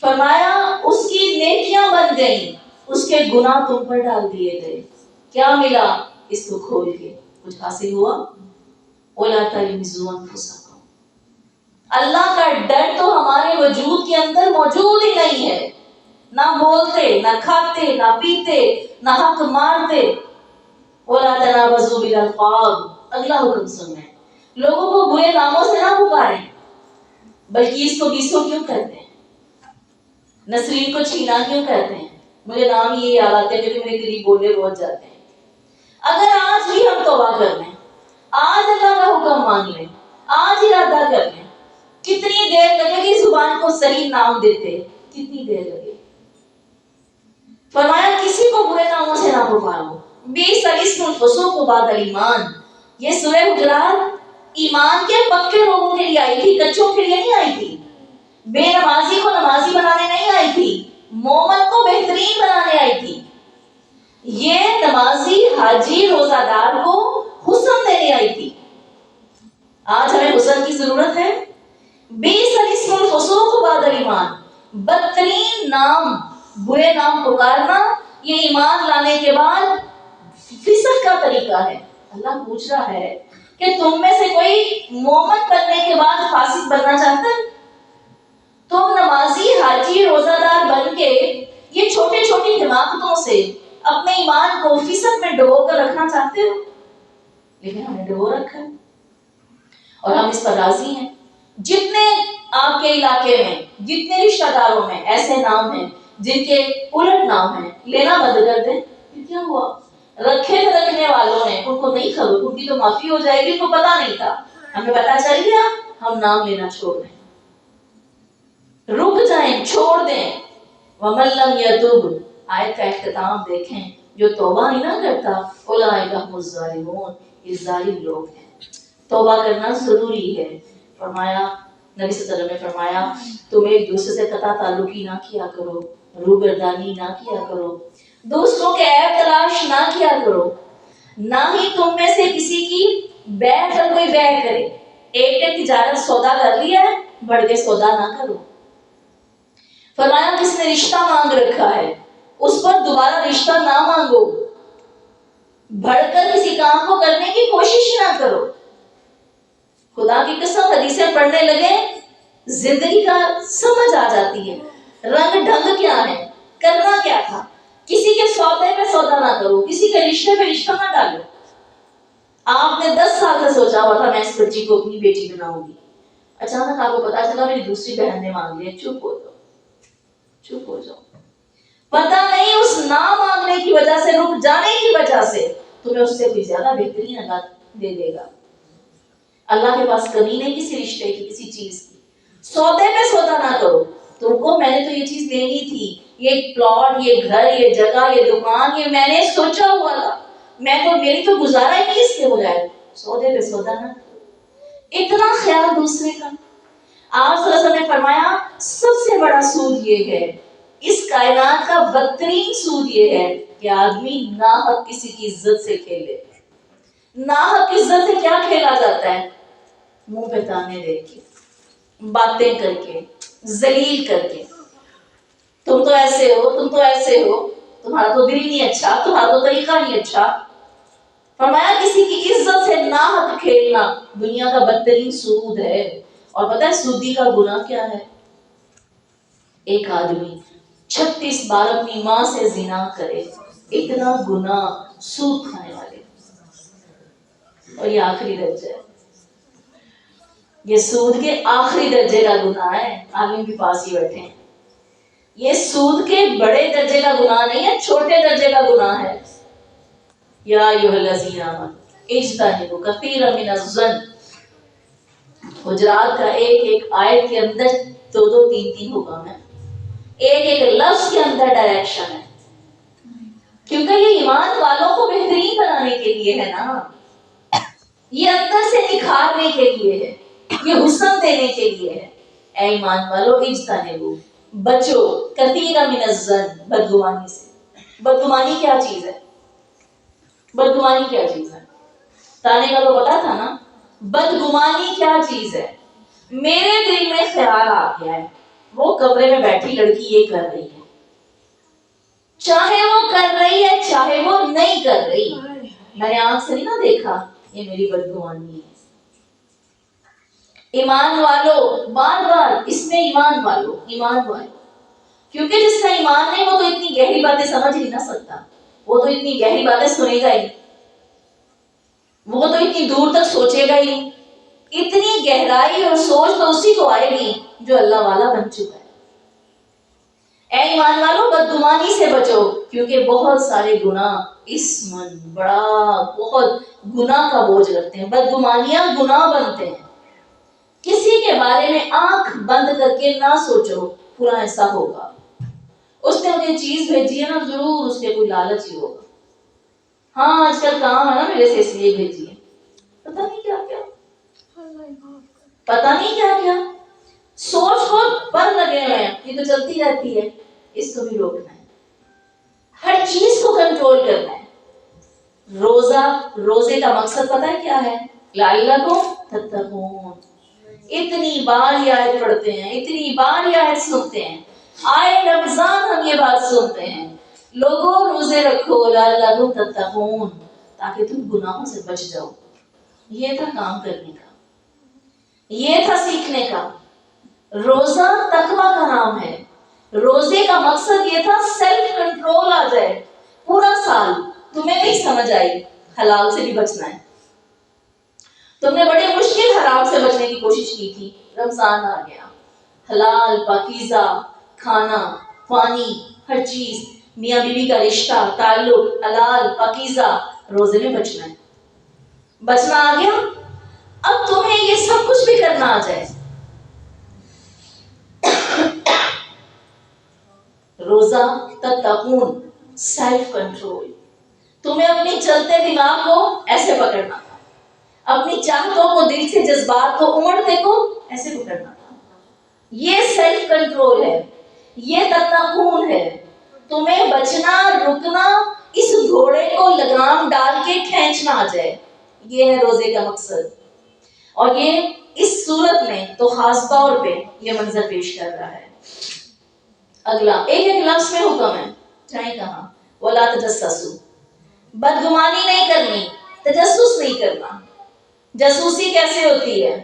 فرمایا اس کی نیکیاں بن گئیں, اس کے گناہ تم پر ڈال دیے گئے. کیا ملا اس کو کھول کے؟ کچھ حاصل ہوا؟ وَلَا تَلْمِزُوا أَنفُسَكُمْ. اللہ کا ڈر تو ہمارے وجود کے اندر موجود ہی نہیں ہے. نہ بولتے, نہ کھاتے, نہ پیتے, نہ حق مارتے. وَلَا تَنَابَزُوا بِالْأَلْقَابِ. اگلا حکم سنیں, لوگوں کو برے ناموں سے نہ پکاریں, بلکہ اس کو بیسو کیوں کہتے ہیں, نسرین کو چھینا کیوں کہتے ہیں. مجھے نام یہ یاد آتے ہیں کیونکہ میرے قریب بولے بہت جاتے ہیں. اگر آج بھی ہم توبہ کر لیں, آج اللہ کا حکم مان لیں, آج ارادہ کر لیں, کتنی دیر لگے گی زبان کو صحیح نام دیتے, کتنی دیر لگے. فرمایا کسی کو برے ناموں سے نہ پکارو. بئس الاسم الفسوق بعد الایمان. یہ سورہ حجرات ایمان کے پکے لوگوں کے لیے آئی تھی, کچوں کے لیے نہیں آئی تھی. بے نمازی کو نمازی بنانے نہیں آئی تھی, مومن کو بہترین بنانے آئی تھی. یہ نمازی حاجی روزہ دار کو حسن دینے آئی تھی. آج ہمیں حسن کی ضرورت ہے. بئس الاسم الفسوق بعد الایمان. بدترین نام, برے نام پکارنا یہ ایمان لانے کے بعد فسق کا طریقہ ہے. اللہ پوچھ رہا ہے کہ تم میں سے کوئی مومن بننے کے بعد فاسق بننا چاہتا ہے؟ تم نمازی حاجی روزہ دار بن کے یہ چھوٹی چھوٹی حماقتوں سے اپنے ایمان کو فسق میں ڈبو کر رکھنا چاہتے ہو. لیکن ہم نے ڈبو رکھا ہے اور ہم اس پر راضی ہیں. جتنے آپ کے علاقے میں, جتنے رشتہ داروں میں ایسے نام ہیں جن کے الٹ نام ہیں, لینا بند کر دیں. کیا ہوا؟ رکھے رکھنے والوں نے ان کو نہیں خبر, ان کی تو معافی ہو جائے گی, ان کو پتا نہیں تھا, ہمیں پتا چل گیا, ہم نام لینا چھوڑ دیں. رک جائیں، چھوڑ دیں. وَمَن لَّمْ يَتُبْ، آیت کا اختتام دیکھیں، جو توبہ نہیں نہ کرتا اولئک هم الظالمون، یہ ظالم لوگ ہیں. توبہ کرنا ضروری ہے. فرمایا نبی صلی اللہ علیہ وسلم نے فرمایا تم ایک دوسرے سے قطع تعلقی نہ کیا کرو، روگردانی نہ کیا کرو، دوسروں کے عیب تلاش نہ کیا کرو، نہ ہی تم میں سے کسی کی بیع پر کوئی بیع کرے. ایک نے تجارت سودا کر لیا ہے، بڑھ کے سودا نہ کرو. فرمایا کس نے رشتہ مانگ رکھا ہے اس پر دوبارہ رشتہ نہ مانگو، بڑھ کر کسی کام کو کرنے کی کوشش نہ کرو. خدا کی قسم حدیثیں پڑھنے لگے زندگی کا سمجھ آ جاتی ہے، رنگ ڈھنگ کیا ہے، کرنا کیا تھا. کسی کے سودے پہ سودا نہ کرو، کسی کے رشتے پہ رشتہ نہ ڈالو. آپ نے 10 سال سے سوچا ہوا تھا میں اس بچی کو اپنی بیٹی بناؤں گی، اچانک آپ کو پتا چلا میری دوسری بہن نے مانگ لیا. چپ ہو جاؤ، چپ ہو جاؤ. پتا نہیں اس نہ مانگنے کی وجہ سے، رک جانے کی وجہ سے تمہیں اس سے کوئی زیادہ بہترین اللہ دے دے گا. اللہ کے پاس کمی نہیں کسی رشتے کی، کسی چیز کی. سودے پہ سودا نہ کرو. تم کو میں نے تو یہ چیز دینی تھی، یہ پلاٹ، یہ گھر، یہ جگہ، یہ دکان، یہ میں نے سوچا ہوا تھا، میں تو میری تو گزارا ہی نہیں اس کے بغیر. سودے پہ سودا نہ کرو. اتنا خیال دوسرے کا. آپ صلی اللہ علیہ وسلم نے فرمایا سب سے بڑا سود یہ ہے، اس کائنات کا بدترین سود یہ ہے کہ آدمی ناحق کسی کی عزت سے کھیلے. ناحق عزت سے کیا کھیلا جاتا ہے؟ منہ پہ تانے دے کے، باتیں کر کے، ذلیل کر کے. تم تو ایسے ہو، تم تو ایسے ہو، تمہارا تو دل نہیں اچھا، تمہارا تو طریقہ نہیں اچھا. فرمایا کسی کی عزت سے ناحق کھیلنا دنیا کا بدترین سود ہے. اور پتہ ہے سودی کا گناہ کیا ہے؟ ایک آدمی 36 بار اپنی ماں سے زنا کرے، اتنا گناہ سود کھانے والے. اور یہ آخری درجہ ہے، یہ سود کے آخری درجے کا گناہ ہے. عالم بھی پاس ہی بیٹھے ہیں. یہ سود کے بڑے درجے کا گناہ نہیں ہے، چھوٹے درجے کا گناہ ہے. یا ایھا الذین آمنوا اجتنبوا کثیرا من الظن. حجرات کا ایک ایک آیت کے اندر 2 3 حکم ہے، ایک ایک لفظ کے اندر ڈائریکشن ہے. کیونکہ یہ ایمان والوں کو بہترین بنانے کے لیے ہے نا، یہ اندر سے نکھارنے کے لیے ہے، یہ حسن دینے کے لیے ہے. اے ایمان والو اجتنبوا، بچو، کثیرا من الظن، بدگمانی سے. بدگمانی کیا چیز ہے؟ بدگمانی کیا چیز ہے؟ تانے کا تو پتا تھا نا. بدگمانی کیا چیز ہے؟ میرے دل میں خیال آ گیا ہے وہ کمرے میں بیٹھی لڑکی یہ کر رہی ہے، چاہے وہ کر رہی ہے چاہے وہ نہیں کر رہی، میں نے آنکھ سے نہیں نہ دیکھا، یہ میری بدگمانی ہے. ایمان والو، بار بار اس میں ایمان والو، ایمان والو. کیونکہ جس کا ایمان نہیں وہ تو اتنی گہری باتیں سمجھ نہیں نہ سکتا، وہ تو اتنی گہری باتیں سنے گا ہی، وہ تو اتنی دور تک سوچے گا ہی. اتنی گہرائی اور سوچ تو اسی کو آئے گی جو اللہ والا بن چکا ہے. اے ایمان والو بدگمانی سے بچو، کیونکہ بہت سارے گناہ اسمن بڑا بہت گناہ کا بوجھ رکھتے ہیں. بدگمانیاں گناہ بنتے ہیں. کسی کے بارے میں آنکھ بند کر کے نہ سوچو پورا ایسا ہوگا، اس نے مجھے چیز بھیجی ہے نا، ضرور اس کے کوئی لالچ ہی ہوگا. ہاں آج کل کام ہے نا میرے سے اس لیے بھیجی ہے. پتہ نہیں کیا کیا، پتہ نہیں کیا کیا سوچ کو پر لگے ہوئے ہیں. یہ تو چلتی رہتی ہے، اس کو بھی روکنا ہے، ہر چیز کو کنٹرول کرنا ہے. روزے کا مقصد پتہ ہے کیا ہے؟ لعلکم تتقون. اتنی بار یہ آیت پڑھتے ہیں، اتنی بار یہ آیت سنتے ہیں، آئے رمضان ہم یہ بات سنتے ہیں، لوگوں روزے رکھو لعلکم تتقون، تاکہ تم گناہوں سے بچ جاؤ. یہ تھا کام کرنے کا، یہ تھا سیکھنے کا. روزہ تقویٰ کا نام ہے. روزے کا مقصد یہ تھا سیلف کنٹرول آ جائے. پورا سال تمہیں نہیں سمجھ آئی حلال سے بھی بچنا ہے، تم نے بڑے مشکل حرام سے بچنے کی کوشش کی تھی، رمضان آ گیا، حلال پاکیزہ کھانا پانی ہر چیز، میاں بیوی کا رشتہ تعلق حلال پاکیزہ، روزے میں بچنا ہے. بچنا آ گیا، اب تمہیں یہ سب کچھ بھی کرنا آ جائے. روزہ تتقون، سیلف کنٹرول. تمہیں اپنی چلتے دماغ کو ایسے پکڑنا تھا، اپنی چاہتوں کو، دل سے جذبات کو امڑتے کو ایسے پکڑنا تھا. یہ سیلف کنٹرول ہے، یہ تتقون ہے. تمہیں بچنا، رکنا، اس گھوڑے کو لگام ڈال کے کھینچنا آ جائے، یہ ہے روزے کا مقصد. اور یہ اس صورت میں تو خاص طور پہ یہ منظر پیش کر رہا ہے. اگلا ایک لفظ میں حکم ہے، چاہے کہاں وَلَا تَجَسَّسُوا، بدگمانی نہیں کرنی، تجسس نہیں کرنا. جاسوسی کیسے ہوتی ہے؟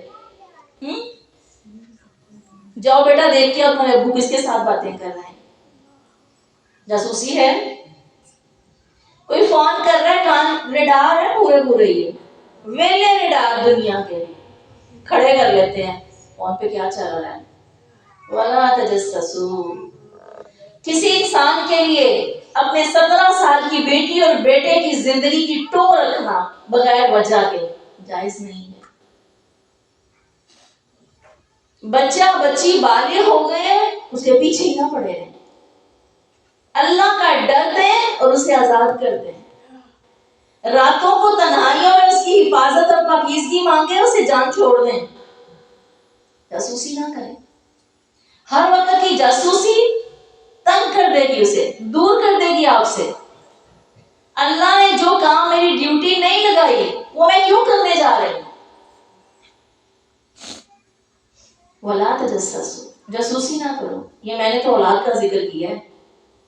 جاؤ بیٹا دیکھ کے اپنے ابو کس کے ساتھ باتیں کر رہے ہیں، جاسوسی ہے. کوئی فون کر رہا ہے، کان ریڈار ہے، پورے یہ ویلے ریڈار دنیا کے کھڑے کر لیتے ہیں فون پہ کیا چل رہا ہے. وَلَا تَجَسَّسُوا، کسی انسان کے لیے اپنے 17 سال کی بیٹی اور بیٹے کی زندگی کی ٹو رکھنا بغیر وجہ کے جائز نہیں ہے. بچہ بچی بالغ ہو گئے، اس کے پیچھے ہی نہ پڑے رہیں. اللہ کا ڈر دیں اور اسے آزاد کر دیں. راتوں کو تنہائیوں میں اس کی حفاظت اور پاکیزگی مانگے، اسے جان چھوڑ دیں. جاسوسی نہ کریں. ہر وقت کی جاسوسی تنگ کر دے گی، اسے دور کر دے گی آپ سے. اللہ نے جو کام میری ڈیوٹی نہیں لگائی وہ میں کیوں کرنے جا رہی ہوں. وَلَا تَجَسَّسُوا، جاسوسی نہ کرو. یہ میں نے تو اولاد کا ذکر کیا ہے،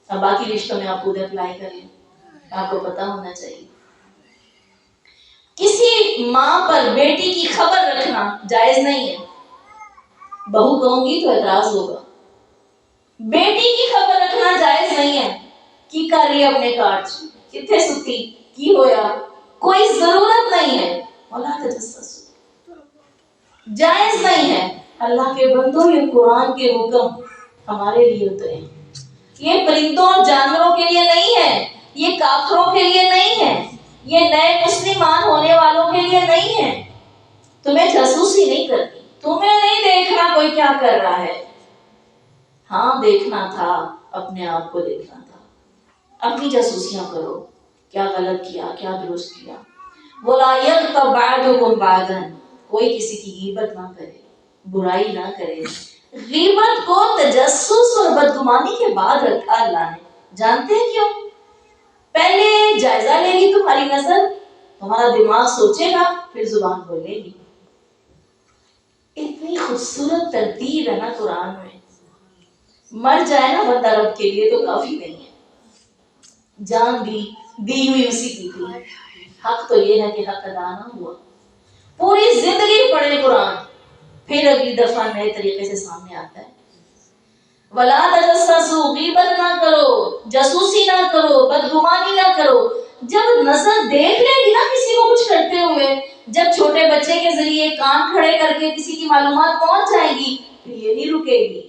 اب باقی رشتوں میں آپ خود اپلائی کر لیں. آپ کو پتا ہونا چاہیے. کسی ماں پر بیٹی کی خبر رکھنا جائز نہیں ہے. بہو کہوں گی تو اعتراض ہوگا. بیٹی کی خبر رکھنا جائز نہیں ہے. کی کر رہی ہے اپنے کارڈ، کتنے ستی کی ہویا، کوئی ضرورت نہیں ہے. وَلَا تَجَسَّسُوا، جائز نہیں ہے. اللہ کے بندوں، یہ قرآن کے حکم ہمارے لیے ہوتے ہیں. یہ پرندوں اور جانوروں کے لیے نہیں ہے، یہ کافروں کے لیے نہیں ہے، یہ نئے مسلمان ہونے والوں کے لیے نہیں ہے. تمہیں جاسوسی نہیں کرنی، تمہیں نہیں دیکھنا کوئی کیا کر رہا ہے. ہاں دیکھنا تھا، اپنے آپ کو دیکھنا تھا. اپنی جاسوسیاں کرو، کیا غلط کیا، کیا درست کیا. وَلَا يَغْتَبْ بَعْضُكُمْ بَعْضًا، کوئی کسی کی غیبت نہ کرے، برائی نہ کرے. غیبت کو تجسس اور بدگمانی کے بعد رکھا اللہ نے. جانتے ہیں کیوں؟ پہلے جائزہ لے گی تمہاری نظر، تمہارا دماغ سوچے گا، پھر زبان بولے گی. اتنی خوبصورت ترتیب ہے نا قرآن میں. مر جائے نا بندہ رب کے لیے تو کافی نہیں ہے. جان دی ہوئی اسی کی تھی. حق تو یہ ہے کہ حق ادا نہ ہوا. پوری زندگی پڑھے قرآن، پھر اگلی دفعہ نئے طریقے سے سامنے آتا ہے. وَلَا تَجَسَّسُوا، غیبت نہ کرو، جاسوسی نہ کرو، بدگمانی نہ کرو. جب نظر دیکھ لے گی نا کسی کو کچھ کرتے ہوئے، جب چھوٹے بچے کے ذریعے کان کھڑے کر کے کسی کی معلومات پہنچ جائے گی، پھر یہ نہیں رکے گی،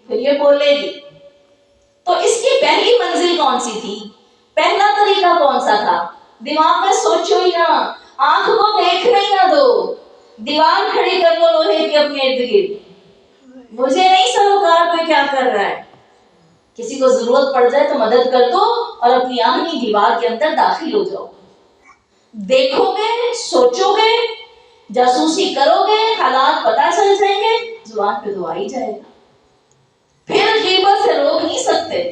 پھر یہ بولے گی. تو اس کی پہلی منزل کون سی تھی؟ پہلا طریقہ کون سا تھا؟ دماغ میں سوچو ہی نہ، آنکھ کو دیکھنے ہی نہ دو. دیوار کھڑی کر لو لوہے کی اپنے ارد گرد. مجھے نہیں سروکار کوئی کیا کر رہا ہے. کسی کو ضرورت پڑ جائے تو مدد کر دو اور اپنی آہنی دیوار کے اندر داخل ہو جاؤ. دیکھو گے، سوچو گے، جاسوسی کرو گے، حالات پتہ چل جائیں گے، زبان پہ تو آ ہی جائے گا. پھر غیبت سے روک نہیں سکتے.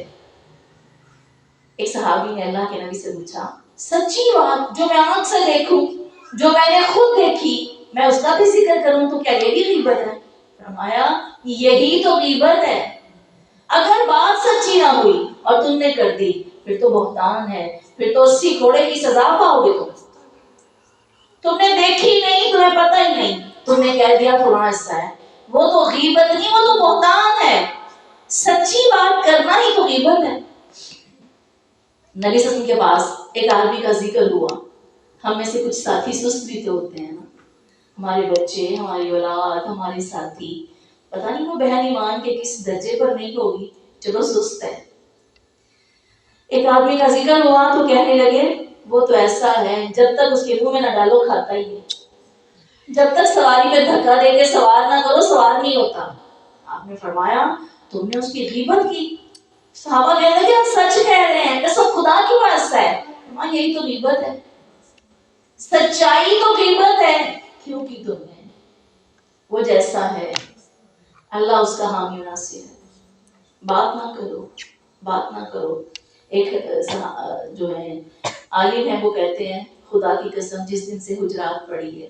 ایک صحابی نے اللہ کے نبی سے پوچھا، سچی بات جو میں آنکھ سے دیکھوں، جو میں نے خود دیکھی، میں اس کا بھی ذکر کروں تو کیا یہ بھی غیبت ہے؟ فرمایا یہی تو غیبت ہے. اگر بات سچی نہ ہوئی اور تم نے کر دی، پھر تو بہتان ہے، پھر تو 80 کوڑے کی سزا پاؤ گے. تم نے دیکھی نہیں، تمہیں پتہ ہی نہیں، تم نے کہہ دیا فلاں ایسا ہے. وہ تو غیبت نہیں، وہ تو بہتان ہے. سچی بات کرنا ہی تو غیبت ہے. نبی صلی اللہ علیہ وسلم کے پاس ایک آدمی کا ذکر ہوا. ہم میں سے کچھ ساتھی سست بھی تو ہوتے ہیں نا، ہمارے بچے، ہماری اولاد، ہمارے ساتھی، پتہ نہیں وہ بہن ایمان کے کس درجے پر نہیں ہوگی، چلو سست ہے. ایک آدمی کا ذکر ہوا تو کہنے لگے وہ تو ایسا ہے جب تک اس کے منہ میں نہ ڈالو کھاتا ہی نہیں، جب تک سواری پہ دھکا دے کے سوار نہ کرو سوار نہیں ہوتا. آپ نے فرمایا تم نے اس کی غیبت کی. صحابہ کہتے ہیں کہ ہم سچ کہہ رہے ہیں, قسم خدا کی واسطہ ہے. ہاں یہی تو غیبت ہے, سچائی تو غیبت ہے. کیوں کی تم نے؟ وہ جیسا ہے اللہ اس کا حامی ناصر ہے. بات نہ کرو, بات نہ کرو. ایک جو ہے عالم ہے, وہ کہتے ہیں خدا کی قسم جس دن سے حجرات پڑی ہے,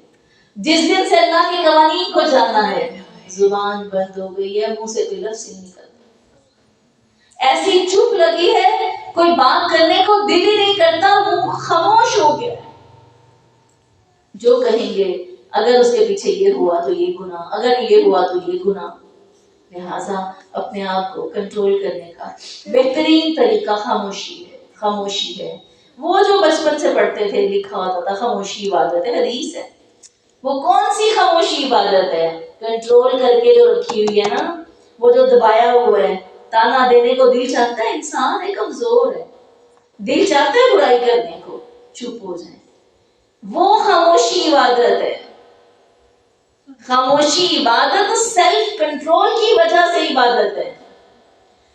جس دن سے اللہ کے قوانین کو جانا ہے, زبان بند ہو گئی ہے, منہ سے کوئی لفظ نہیں نکلتا. ایسی چپ لگی ہے, کوئی بات کرنے کو دل ہی نہیں کرتا, منہ خاموش ہو گیا ہے. جو کہیں گے اگر اس کے پیچھے یہ ہوا تو یہ گناہ, اگر یہ ہوا تو یہ گناہ. لہٰذا اپنے آپ کو کنٹرول کرنے کا بہترین طریقہ خاموشی ہے. خاموشی ہے. وہ جو بچپن سے پڑھتے تھے, لکھا ہوتا تھا خاموشی عبادت ہے, حدیث ہے. وہ کون سی خاموشی عبادت ہے؟ کنٹرول کر کے جو رکھی ہوئی ہے نا, وہ جو دبایا ہوا ہے. تانا دینے کو دل چاہتا ہے, انسان ہے کمزور ہے, دل چاہتا ہے برائی کرنے کو, چپ ہو جائے. وہ خاموشی عبادت ہے. خاموشی عبادت سیلف کنٹرول کی وجہ سے عبادت ہے.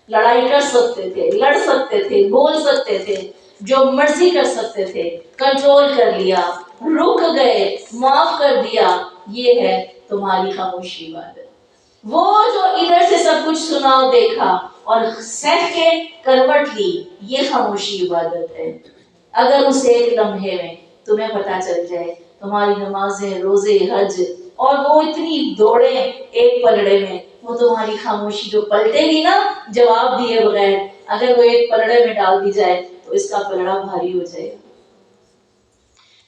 لڑائی کر سکتے تھے, لڑ سکتے تھے, بول سکتے تھے, جو مرضی کر سکتے تھے, کنٹرول کر لیا, رک گئے, معاف کر دیا. یہ ہے تمہاری خاموشی عبادت. وہ جو ادھر سے سب کچھ سنا دیکھا اور سہ کے کروٹ لی, یہ خاموشی عبادت ہے. اگر اس ایک لمحے میں تمہیں پتا چل جائے تمہاری نمازیں, روزے, حج اور وہ اتنی دوڑے ایک پلڑے میں, وہ تمہاری خاموشی جو پلٹے گی نا جواب دیے بغیر, اگر وہ ایک پلڑے میں ڈال دی جائے تو اس کا پلڑا بھاری ہو جائے گا.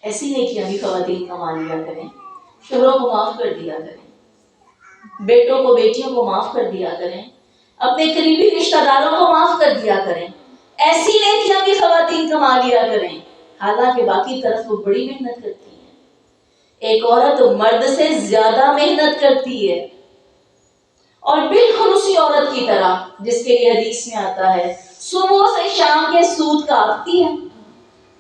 ایسی نیکیاں بھی خواتین کما لیا کریں, شوہروں کو معاف کر دیا کریں, بیٹوں کو بیٹیوں کو معاف کر دیا کریں, اپنے قریبی رشتہ داروں کو معاف کر دیا کریں. ایسی نیکیاں بھی خواتین کما لیا کریں. حالانکہ باقی طرف وہ بڑی محنت کرتی ہیں. ایک عورت مرد سے زیادہ محنت کرتی ہے, اور بالکل اسی عورت کی طرح جس کے لیے حدیث میں آتا ہے صبح سے شام کے سود کاٹتی ہے,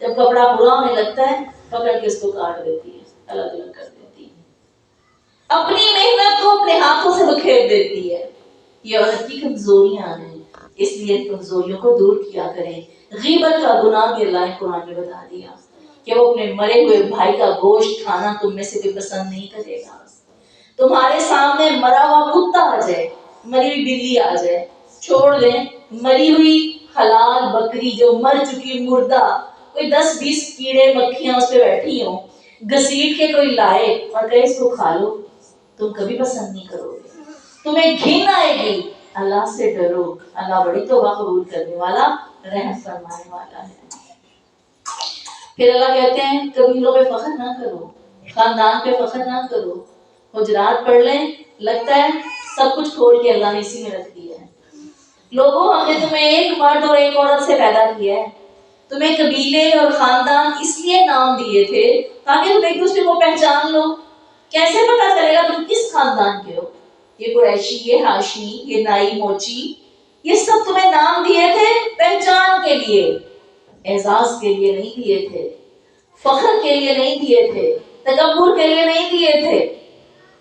جب کپڑا برا ہونے لگتا ہے پکڑ کے اس کو کاٹ دیتی ہے, الگ الگ کر دیتی ہے, اپنی محنت کو اپنے ہاتھوں سے بکھیر دیتی ہے. یہ عورت کی کمزوریاں ہیں, اس لیے کمزوریوں کو دور کیا کریں. غیبت کا گناہ بھی اللہ نے قرآن میں بتا دیا کہ وہ اپنے مرے ہوئے بھائی کا گوشت کھانا تم میں سے کوئی پسند نہیں کرے گا. تمہارے سامنے مرا ہوا کتا آ جائے, مری ہوئی بلی آ جائے, چھوڑ دیں. مری ہوئی حلال بکری جو مر چکی مردہ, کوئی 10-20 کیڑے مکھیاں اس پہ بیٹھی ہوں, گھسیٹ کے کوئی لائے اور کہے اس کو کھا لو, تم کبھی پسند نہیں کرو گے. تمہیں گھن آئے گی. اللہ سے ڈرو, اللہ بڑی توبہ قبول کرنے والا, رحم فرمانے والا ہے. پھر اللہ کہتے ہیں قبیلوں پہ فخر نہ کرو, خاندان پہ فخر نہ کرو. حجرات پڑھ لیں, لگتا ہے سب کچھ کھول کے اللہ نے اسی میں رکھ دیا ہے. لوگوں, ہم نے تمہیں ایک مرد اور ایک عورت سے پیدا کیا ہے. تمہیں قبیلے اور خاندان اس لیے نام دیے تھے تاکہ تم ایک دوسرے کو پہچان لو. کیسے پتا چلے گا تم کس خاندان کے ہو؟ یہ قریشی, یہ ہاشمی, یہ نائی, موچی, یہ سب تمہیں نام دیے تھے پہچان کے لیے, اعزاز کے لیے نہیں دیے تھے, فخر کے لیے نہیں دیے تھے, تکبر کے لیے نہیں دیے تھے,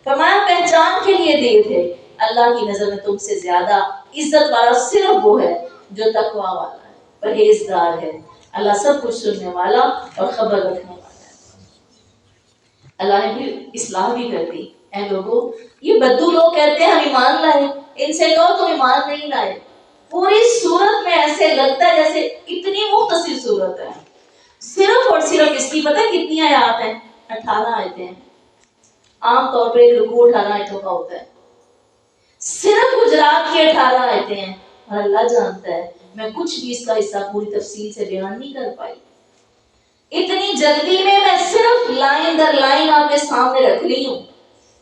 فرمایا پہچان کے لیے دیے تھے. اللہ کی نظر میں تم سے زیادہ عزت والا صرف وہ ہے جو تقوی والا ہے, پرہیزگار ہے. اللہ سب کچھ سننے والا اور خبر رکھنے والا ہے. اللہ نے پھر اصلاح بھی کر دی. اے لوگوں, یہ بدو لوگ کہتے ہیں ہم ایمان لائے, ان سے کہو تم ایمان نہیں لائے. پوری سورت میں ایسے لگتا ہے جیسے اتنی مختصر سورت ہے, صرف اور صرف اس کی پتہ کتنی آیات ہیں؟ 18 آیتیں ہیں. عام طور پہ ایک رکوع 18 آیتوں کا ہوتا ہے, صرف حجرات کی 18 آیتیں ہیں. اور اللہ جانتا ہے میں کچھ بھی اس کا حصہ پوری تفصیل سے بیان نہیں کر پائی. اتنی جلدی میں صرف لائن در لائن آپ کے سامنے رکھ رہی ہوں.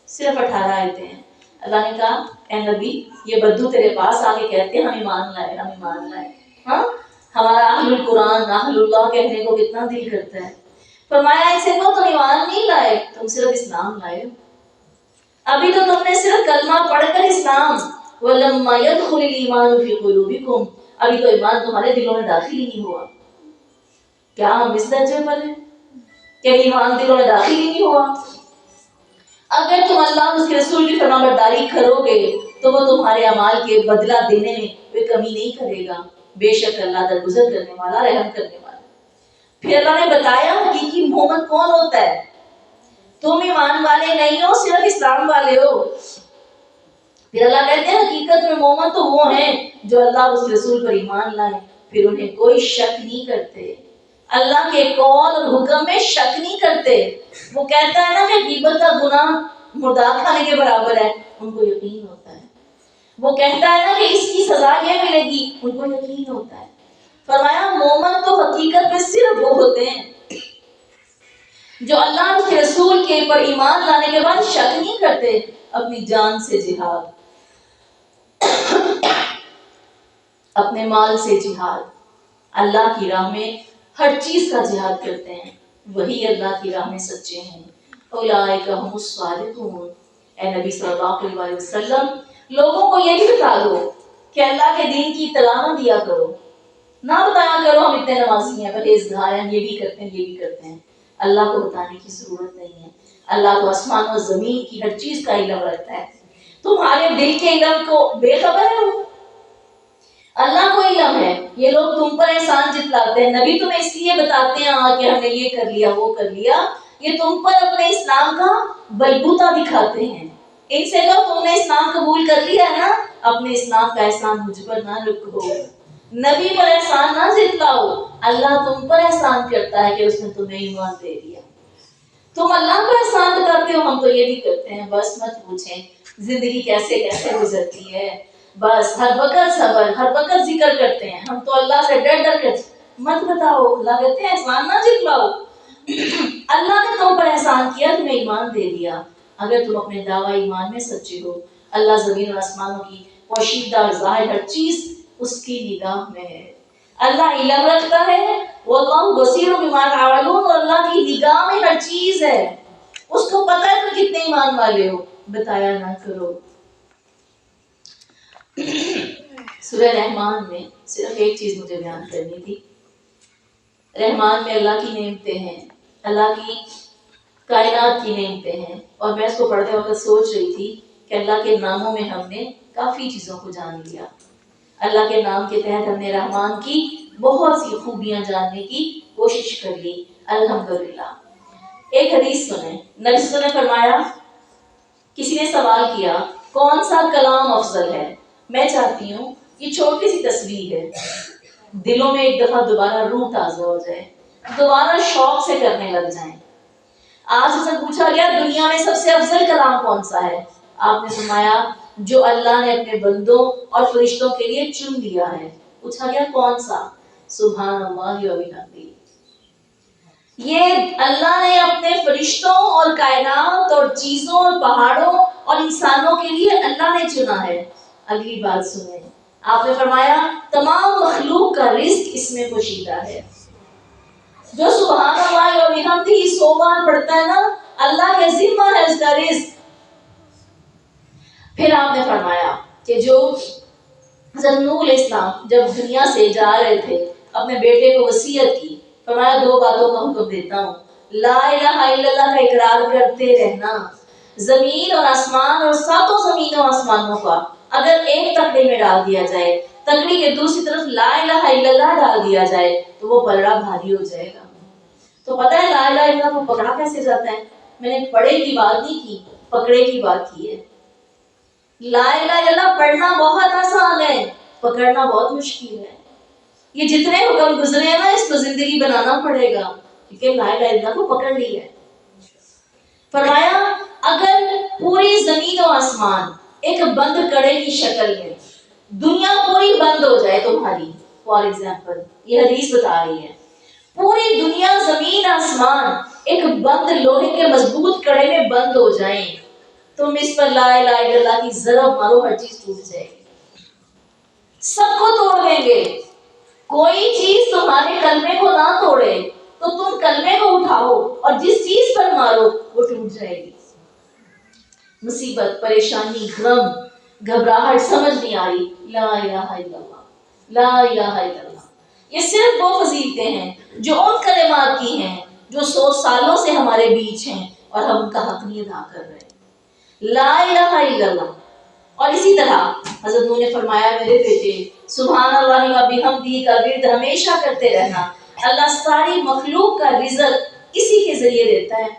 صرف 18 آیتیں ہیں. اللہ نے کہا اے نبی, یہ بدو تیرے پاس آ کے کہتے ہیں ہم ایمان لائے, ہم ایمان لائے. ہاں, ہمارا اہل القرآن, اہل اللہ کہنے کو کتنا دل کرتا ہے. فرمایا ان سے کہو تم ایمان نہیں لائے, تم صرف اسلام لائے. ابھی تو تم نے صرف کلمہ پڑھ کر اسلام, وَلَمَّا يَدْخُلِ الْإِيمَانُ فِي قُلُوبِكُمْ, ابھی تو ایمان تمہارے دلوں میں داخل ہی نہیں ہوا. کیا ہم اس درجے پر ہیں کہ ایمان دلوں میں داخل ہی نہیں ہوا؟ اگر تم اللہ اور اس کے رسول کی فرمانبرداری کرو گے تو وہ تمہارے اعمال کے بدلہ دینے میں کوئی کمی نہیں کرے گا، بے شک اللہ درگزر کرنے والا، رحم کرنے والا۔ پھر اللہ نے بتایا حقیقی مومن کون ہوتا ہے۔ تم ایمان والے نہیں ہو، صرف اسلام والے ہو۔ پھر اللہ کہتے ہیں حقیقت میں مومن تو وہ ہیں جو اللہ اور اس رسول پر ایمان لائے، پھر انہیں کوئی شک نہیں کرتے، اللہ کے قول اور حکم میں شک نہیں کرتے۔ وہ کہتا ہے نا کہ غیبت کا گناہ مردار کھانے کے برابر ہے، ان کو یقین ہوتا ہے۔ وہ کہتا ہے نا کہ اس کی سزا یہ ملے گی، ان کو یقین ہوتا ہے۔ فرمایا مومن تو حقیقت میں صرف وہ ہوتے ہیں جو اللہ اور اس کے رسول کے پر ایمان لانے کے بعد شک نہیں کرتے، اپنی جان سے جہاد، اپنے مال سے جہاد، اللہ کی راہ میں ہر چیز کا جہاد کرتے ہیں، وہی اللہ کی راہ میں سچے ہیں۔ اولئک هم الصادقون۔ اے نبی صلی اللہ علیہ وسلم لوگوں کو یہ بھی بتا دو کہ اللہ کے دین کی اطلاع نہ دیا کرو، نہ بتایا کرو ہم اتنے نمازی ہیں، پرہیزگار ہیں، یہ بھی کرتے ہیں، یہ بھی کرتے ہیں۔ اللہ کو بتانے کی ضرورت نہیں ہے، اللہ تو آسمان اور زمین کی ہر چیز کا علم رکھتا ہے، تمہارے دل کے علم کو بے خبر ہے وہ؟ اللہ کو علم ہے۔ یہ لوگ تم پر احسان جتلاتے ہیں، نبی تمہیں اس لیے بتاتے ہیں کہ ہم نے یہ کر لیا وہ کر لیا، یہ تم پر اپنے اسلام کا بلبوتا دکھاتے ہیں۔ ان سے کہو تم نے اسلام قبول کر لیا ہے نا، اپنے اسلام کا احسان مجھ پر نہ رکھو، نبی پر احسان نہ جتلاؤ، اللہ تم پر احسان کرتا ہے کہ اس نے تمہیں ایمان دے دیا۔ تم اللہ کو احسان بتاتے ہو، ہم تو یہ بھی کرتے ہیں، بس مت پوچھیں زندگی کیسے کیسے گزرتی ہے، بس ہر وقت صبر، ہر وقت ذکر کرتے ہیں، ہم تو اللہ سے ڈر ڈر کر مت بتاؤ۔ اللہ کہتے ہیں احسان نہ جتلاؤ، اللہ نے تم پر احسان کیا، تمہیں ایمان دے دیا، اگر تم اپنے دعوی ایمان میں سچے ہو، اللہ زمین اور آسمانوں کی پوشیدہ اور ظاہر ہر چیز اس کی نگاہ میں ہے، اللہ علم رکھتا ہے، واللہ بصیر بما تعملون، اور اللہ کی نگاہ میں ہر چیز ہے، اس کو پتہ ہے تم کتنے ایمان والے ہو، بتایا نہ کرو۔ سورہ رحمان میں صرف ایک چیز مجھے بیان کرنی تھی۔ رحمان میں اللہ کی نعمتیں ہیں، اللہ کی کائنات کی نعمتیں ہیں، اور میں اس کو پڑھتے وقت سوچ رہی تھی کہ اللہ کے ناموں میں ہم نے کافی چیزوں کو جان لیا، اللہ کے نام کے تحت ہم نے رحمان کی بہت سی خوبیاں جاننے کی کوشش کر لی، الحمدللہ۔ ایک حدیث سنیں، نبی صلی اللہ علیہ وسلم نے فرمایا، کسی نے سوال کیا کون سا کلام افضل ہے؟ میں چاہتی ہوں یہ چھوٹی سی تصویر ہے، دلوں میں ایک دفعہ دوبارہ روح تازہ ہو جائے، دوبارہ شوق سے کرنے لگ جائیں۔ آج سے پوچھا گیا دنیا میں سب سے افضل کلام کون سا ہے؟ آپ نے فرمایا جو اللہ نے اپنے بندوں اور فرشتوں کے لیے چن لیا ہے۔ پوچھا گیا کون سا؟ سبحان اللہ و بحمدہ۔ یہ اللہ نے اپنے فرشتوں اور کائنات اور چیزوں اور پہاڑوں اور انسانوں کے لیے اللہ نے چنا ہے۔ اگلی بات سنیں، آپ نے فرمایا تمام مخلوق کا رزق اس میں پوشیدہ ہے۔ جو سبحان اللہ و بحمدہ 100 بار پڑھتا ہے نا، اللہ کے ذمہ ہے اس کا رزق۔ پھر آپ نے فرمایا کہ جو حضرت نوح علیہ السلام جب دنیا سے جا رہے تھے، اپنے بیٹے کو وصیت کی، فرمایا 2 باتوں کا حکم دیتا ہوں، لا الہ الا اللہ کا اقرار کرتے رہنا، زمین اور آسمان اور 7 زمینوں آسمانوں کا اگر ایک تکڑے میں ڈال دیا جائے، تکڑی کے دوسری طرف لا الہ الا اللہ ڈال دیا جائے تو وہ پلڑا بھاری ہو جائے گا۔ تو پتہ ہے لا الہ الا اللہ کو پکڑا کیسے جاتا ہے؟ میں نے پڑھے کی بات نہیں کی، پکڑے کی بات کی ہے۔ لا الہ الا اللہ پڑھنا بہت آسان ہے، پکڑنا بہت مشکل ہے۔ یہ جتنے حکم گزرے ہیں نا، اس کو زندگی بنانا پڑے گا، کیونکہ لا الہ الا اللہ کو پکڑ لی ہے۔ فرمایا اگر پوری زمین و آسمان ایک بند کڑے کی شکل میں، دنیا پوری بند ہو جائے تمہاری، فار ایگزامپل یہ حدیث بتا رہی ہے، پوری دنیا زمین آسمان ایک بند لوہے کے مضبوط کڑے میں بند ہو جائیں، تم اس پر لا الہ الا اللہ کی ضرب مارو، ہر چیز ٹوٹ جائے گی، سب کو توڑ دیں گے۔ کوئی چیز تمہارے کلمے کو نہ توڑے تو تم کلمے کو اٹھاؤ اور جس چیز پر مارو وہ ٹوٹ جائے گی۔ مصیبت، پریشانی، غم، گھبراہٹ سمجھ نہیں آ رہی، لا الہ الا اللہ، لا الہ الا اللہ۔ یہ صرف وہ فضیلتیں ہیں جو ان کلمات کی ہیں جو 100 سالوں سے ہمارے بیچ ہیں اور ہم ان کا حق نہیں ادا کر رہے۔ لا الہ الا اللہ. اور اسی طرح حضرت نوح نے فرمایا میرے بیٹے سبحان اللہ و بحمدہ کا ورد ہمیشہ کرتے رہنا. اللہ ساری مخلوق کا رزق اسی کے ذریعے دیتا ہے.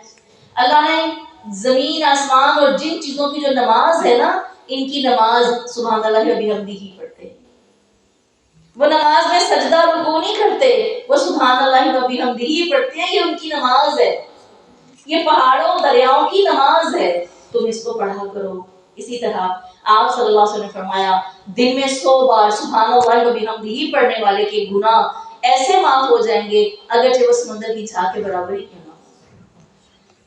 اللہ نے زمین آسمان اور جن چیزوں کی جو نماز ہے نا ان کی نماز سبحان اللہ و بحمدہ ہی پڑھتے ہیں. وہ نماز میں سجدہ رکوع نہیں کرتے, وہ سبحان اللہ و بحمدہ ہی پڑھتے ہیں. یہ ان کی نماز ہے, یہ پہاڑوں دریاؤں کی نماز ہے, تم اس کو پڑھا کرو. اسی طرح آپ صلی اللہ علیہ وسلم نے فرمایا دن میں 100 بار سبحان اللہ و بحمدہ ہی پڑھنے والے کے گناہ ایسے معاف ہو جائیں گے اگرچہ وہ سمندر کی جھاگ کے برابر ہی کیوں نہ ہو.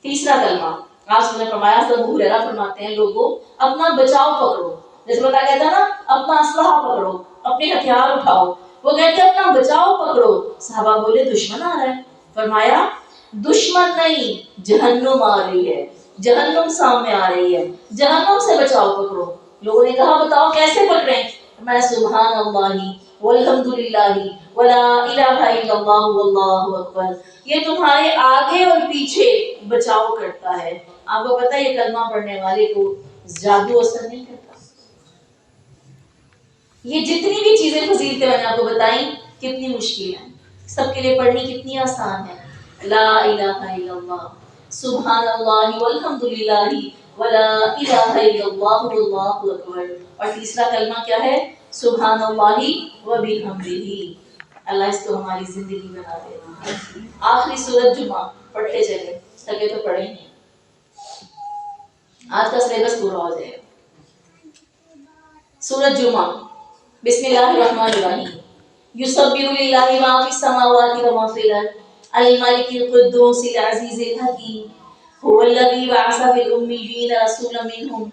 تیسرا کلمہ آپ صلی اللہ علیہ وسلم نے فرمایا, حضرت ابو ہریرہ فرماتے ہیں لوگوں اپنا بچاؤ پکڑو. جیسے بتا کہتا ہے نا اپنا اسلحہ پکڑو, اپنے ہتھیار اٹھاؤ. وہ کہتے ہیں اپنا بچاؤ پکڑو. صحابہ بولے دشمن آ رہا ہے. فرمایا دشمن نہیں جہنم آ رہی ہے, جہنم سامنے آ رہی ہے, جہنم سے بچاؤ پکڑو. لوگوں نے کہا بتاؤ کیسے پکڑیں؟ میں سبحان اللہ والحمدللہ ولا الہ الا اللہ واللہ اکبر, یہ تمہارے آگے اور پیچھے بچاؤ کرتا ہے. آپ کو پتہ ہے یہ کلمہ پڑھنے والے کو جادو اثر نہیں کرتا. یہ جتنی بھی چیزیں فضیلتیں میں نے آپ کو بتائیں کتنی مشکل ہیں, سب کے لیے پڑھنی کتنی آسان ہے. لا الہ الا اللہ سبحان اللہ والحمدللہ ولا الہ الا اللہ واللہ اکبر. اور تیسرا کلمہ کیا ہے؟ سبحان اللہ وبحمدہ. اللہ اس کو ہماری زندگی بنا دے. آخری سورۃ جمعہ پڑھتے چلے, تھکے تو پڑھیں گے, آج کا سلیبس پورا ہو جائے گا. سورۃ جمعہ بسم اللہ الرحمن الرحیم. یسبح للہ ما فی السماوات و ما فی الارض الملک القدوس العزیز الحکیم هو الذی بعث فی الامیین رسولا منهم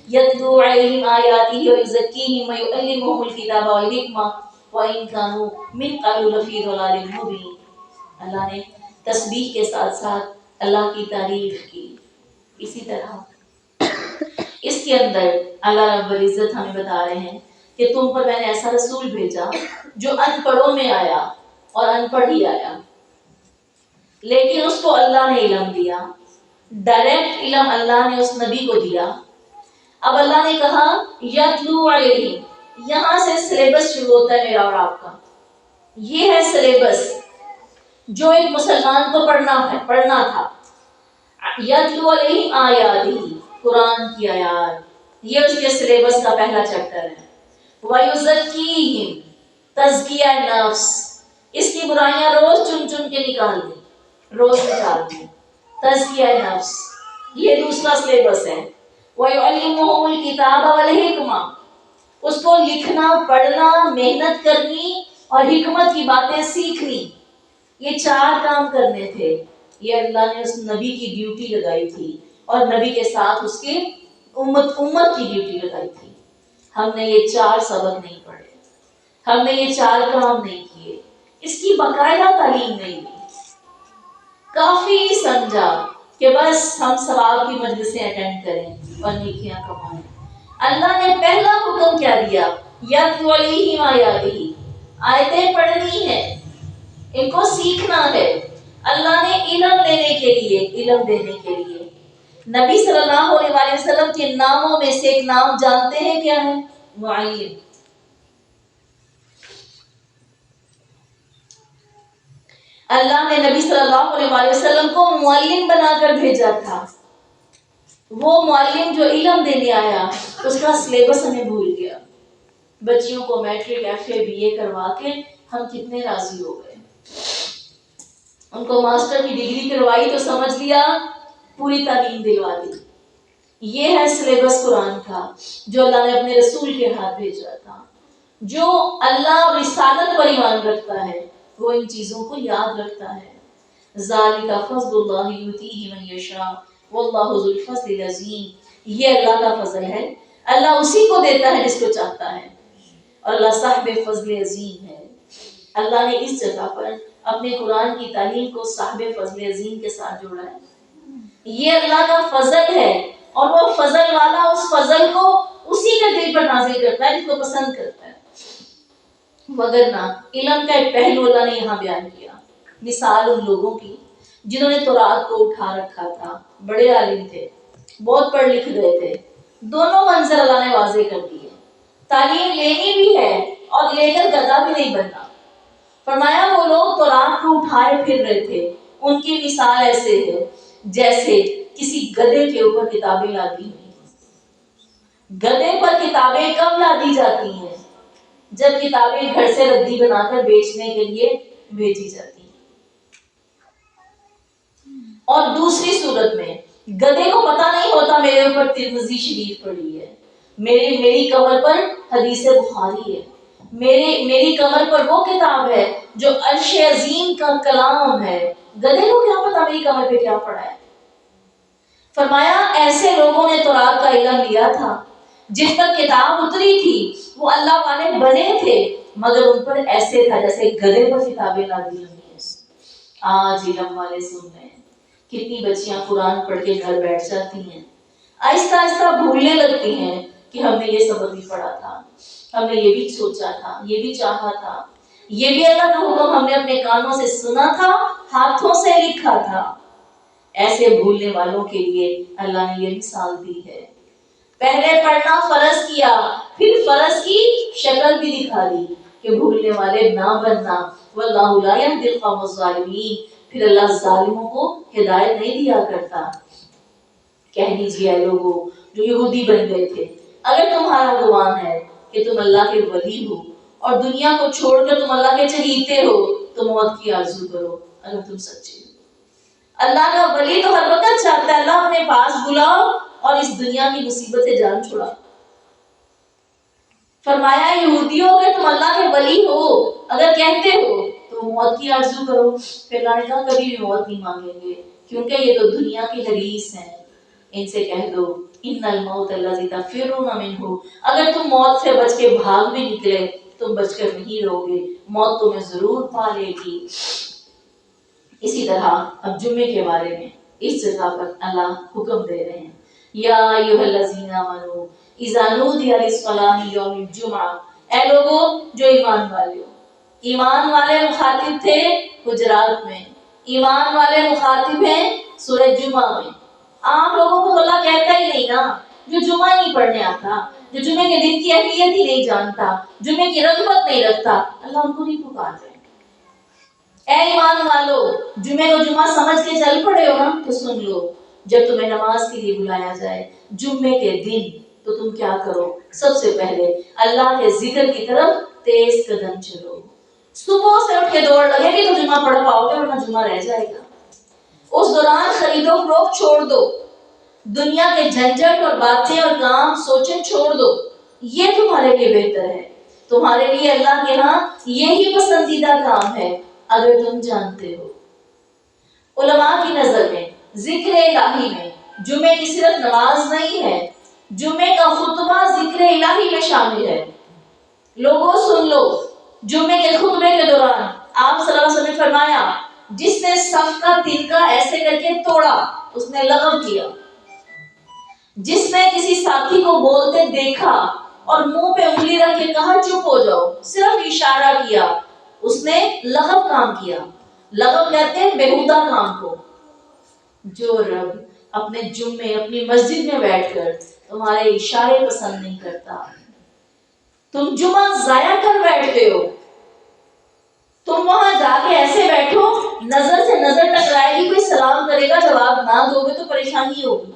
یتلو علیہم آیاتہ ویزکیہم ویعلمہم الکتاب والحکمہ وَإِن كَانُوا مِن قَبْلُ لَفِي ضَلَالٍ مُبِينٍ. اللہ نے تسبیح کے ساتھ ساتھ اللہ کی تعریف کی. اسی طرح اس کے اندر اللہ رب العزت ہمیں بتا رہے ہیں کہ تم پر میں نے ایسا رسول بھیجا جو ان پڑھوں میں آیا اور ان پڑھ ہی آیا, لیکن اس کو اللہ نے علم دیا. ڈائریکٹ علم اللہ نے اس نبی کو دیا. اب اللہ نے کہا یتلو علیہم, یہاں سے سلیبس شروع ہوتا ہے میرا اور آپ کا. یہ ہے سلیبس جو ایک مسلمان کو پڑھنا تھا. یتلو علیہم آیاتہ, قرآن کی آیات, یہ اس کے سلیبس کا پہلا چیپٹر ہے. وَيُزَكِّيهِمْ, تزکیہ نفس, اس کی برائیاں روز چن چن کے نکالنی, روز نکالنی. تزکیہ نفس یہ دوسرا سلیبس ہے. وَيُعَلِّمُهُمُ الْكِتَابَ وَالْحِکْمَةَ, اس کو لکھنا پڑھنا محنت کرنی اور حکمت کی باتیں سیکھنی, یہ 4 کام کرنے تھے. یہ اللہ نے اس نبی کی ڈیوٹی لگائی تھی اور نبی کے ساتھ اس کے امت کی ڈیوٹی لگائی تھی. ہم نے یہ 4 سبق نہیں پڑھے, ہم نے یہ 4 کام نہیں کیے, اس کی باقاعدہ تعلیم نہیں دی. کافی سمجھا کہ بس ہم ثواب کی مجلسیں اٹینڈ کریں اور نیکیاں کمائیں. اللہ نے پہلا حکم کیا دیا؟ یتلو علیہم آیاتہ, آیتیں پڑھنی ہے, ان کو سیکھنا ہے. اللہ نے علم لینے کے لیے, علم دینے کے لیے نبی صلی اللہ علیہ وسلم کے ناموں میں سے ایک نام جانتے ہیں کیا ہے؟ معلم. اللہ نے نبی صلی اللہ علیہ وسلم کو معلم بنا کر بھیجا تھا. وہ معلم جو علم دینے آیا اس کا سلیبس ہمیں بھول گیا. بچیوں کو میٹرک ایف اے بی اے کروا کے ہم کتنے راضی ہو گئے. ان کو ماسٹر کی ڈگری کروائی تو سمجھ لیا پوری تعلیم دلوا دی. یہ ہے سلیبس قرآن کا جو اللہ نے اپنے رسول کے ہاتھ بھیجا تھا. جو اللہ اور رسالت پر ایمان رکھتا ہے وہ ان چیزوں کو یاد رکھتا ہے. ذالک فضل اللہ یؤتیہ من یشاء واللہ ذو الفضل العظیم. یہ اللہ کا فضل ہے, اللہ اسی کو دیتا ہے جس کو چاہتا ہے, اور اللہ صاحب فضل عظیم ہے. اللہ نے اس جگہ پر اپنے قرآن کی تعلیم کو صاحب فضل عظیم کے ساتھ جوڑا ہے. یہ اللہ کا فضل ہے اور وہ فضل والا اس فضل کو اسی کے دل پر نازل کرتا ہے جس کو پسند کرتا ہے. مگر نہ علم کا ایک پہلو اللہ نے یہاں بیان کیا. مثال ان لوگوں کی جنہوں نے تورات کو اٹھا رکھا تھا, بڑے عالم تھے, بہت پڑھ لکھ گئے تھے. دونوں منظر اللہ نے واضح کر دیے. تعلیم لینی بھی ہے اور لے کر گدھا بھی نہیں بننا. فرمایا وہ لوگ قرآن کو اٹھائے پھر رہے تھے، ان کی مثال ایسے ہے جیسے کسی گدھے کے اوپر کتابیں لادی ہوئی. گدھے پر کتابیں کب لادی جاتی ہیں؟ جب کتابیں گھر سے ردی بنا کر بیچنے کے لیے بھیجی جاتی ہیں. اور دوسری صورت میں گدھے کو پتہ نہیں ہوتا میرے اوپر ترمذی شریف پڑی ہے، میری کمر پر حدیث بخاری ہے، میری کمر پر وہ کتاب ہے جو عرش عظیم کا کلام ہے. گدھے کو کیا پتا میری کمر پہ کیا پڑا ہے؟ فرمایا ایسے لوگوں نے تورات کا علم لیا تھا، جس پر کتاب اتری تھی وہ اللہ والے بنے تھے، مگر ان پر ایسے تھا جیسے گدھے پر کتابیں لادی ہوئی ہیں. آج علم والے سن رہے ہیں. کتنی بچیاں قرآن پڑھ کے گھر بیٹھ جاتی ہیں، آہستہ آہستہ بھولنے لگتی ہیں کہ ہم نے یہ سبق بھی پڑھا تھا، ہم نے یہ بھی سوچا تھا، یہ بھی چاہا تھا، یہ بھی اللہ کا حکم ہم نے اپنے کانوں سے سنا تھا، ہاتھوں سے لکھا تھا. ایسے بھولنے والوں کے لیے اللہ نے یہ مثال دی ہے. پہلے پڑھنا فرض کیا، پھر فرض کی شکل بھی دکھا دی کہ بھولنے والے نہ بننا. واللہ لا یہدی القوم الظالمین. پھر اللہ ظالموں کو ہدایت نہیں دیا کرتا. کہہ دیجیے اے لوگوں جو یہودی بن گئے تھے، اگر تمہارا گمان ہے کہ تم اللہ کے ولی ہو اور دنیا کو چھوڑ کر تم اللہ کے چہیتے ہو تو موت کی آرزو کرو اگر تم سچے ہو. اللہ کا ولی تو ہر وقت چاہتا ہے اللہ اپنے پاس بلاؤ اور اس دنیا کی مصیبت سے جان چھڑا. فرمایا یہودیوں اگر تم اللہ کے ولی ہو، اگر کہتے ہو تو موت کی آرزو کرو. پھر اللہ نے کہا کبھی بھی موت نہیں مانگیں گے کیونکہ یہ تو دنیا کی حریث ہیں. ان سے کہہ دو ان الموت الذی تفرون منہ، اگر تم موت سے بچ کے بھاگ بھی نکلے تم بچ کر نہیں رہو گے، موت تمہیں ضرور پا لے گی. اسی طرح اب جمعے کے بارے میں اس جگہ پر اللہ حکم دے رہے ہیں یا ایھا الذین آمنوا اذا نودی للصلاۃ یوم الجمعہ. اے لوگوں جو ایمان والے ہو. ایمان والے مخاطب تھے حجرات میں، ایمان والے مخاطب ہیں سورہ جمعہ میں. عام لوگوں کو اللہ کہتا ہی نہیں نا، جو جمعہ نہیں پڑھنے آتا، جو جمعے کے دن کی اہمیت ہی نہیں جانتا، جمعے کی رغبت نہیں رکھتا، اللہ ان کو نہیں پکارتے. اے ایمان والو جمعے کو جمعہ سمجھ کے چل پڑے ہو نا تو سن لو، جب تمہیں نماز کے لیے بلایا جائے جمعے کے دن تو تم کیا کرو؟ سب سے پہلے اللہ کے ذکر کی طرف تیز قدم چلو. صبح سے اٹھ کے دوڑ لگے گی تو جمعہ پڑھ پاؤ گے ورنہ جمعہ رہ جائے گا. اس دوران خرید و فروخت چھوڑ دو، دنیا کے جھنجٹ اور باتیں اور کام سوچیں چھوڑ دو. یہ تمہارے لیے بہتر ہے، تمہارے لیے اللہ کے ہاں یہی پسندیدہ کام ہے اگر تم جانتے ہو. علماء کی نظر میں ذکر الہی میں جمعے کی صرف نماز نہیں ہے، جمعے کا خطبہ ذکر الہی میں شامل ہے. لوگوں سن لو، جمعے کے خطبے کے دوران آپ صلی اللہ علیہ وسلم نے فرمایا جس نے صف کا تنکا ایسے کر کے توڑا اس نے لغو کیا. جس نے کسی ساتھی کو بولتے دیکھا اور منہ پہ انگلی رکھ کے کہا چپ ہو جاؤ، صرف اشارہ کیا، اس نے لغو کام کیا. لغو کہتے ہیں بیہودہ کام کو. جو رب اپنے جمعے اپنی مسجد میں بیٹھ کر تمہارے اشارے پسند نہیں کرتا، تم جمعہ ضائع کر بیٹھتے ہو، تم وہاں جا کے ایسے بیٹھو نظر سے نظر ٹکرائے گی، کوئی سلام کرے گا جواب نہ دو گے تو پریشانی ہوگی.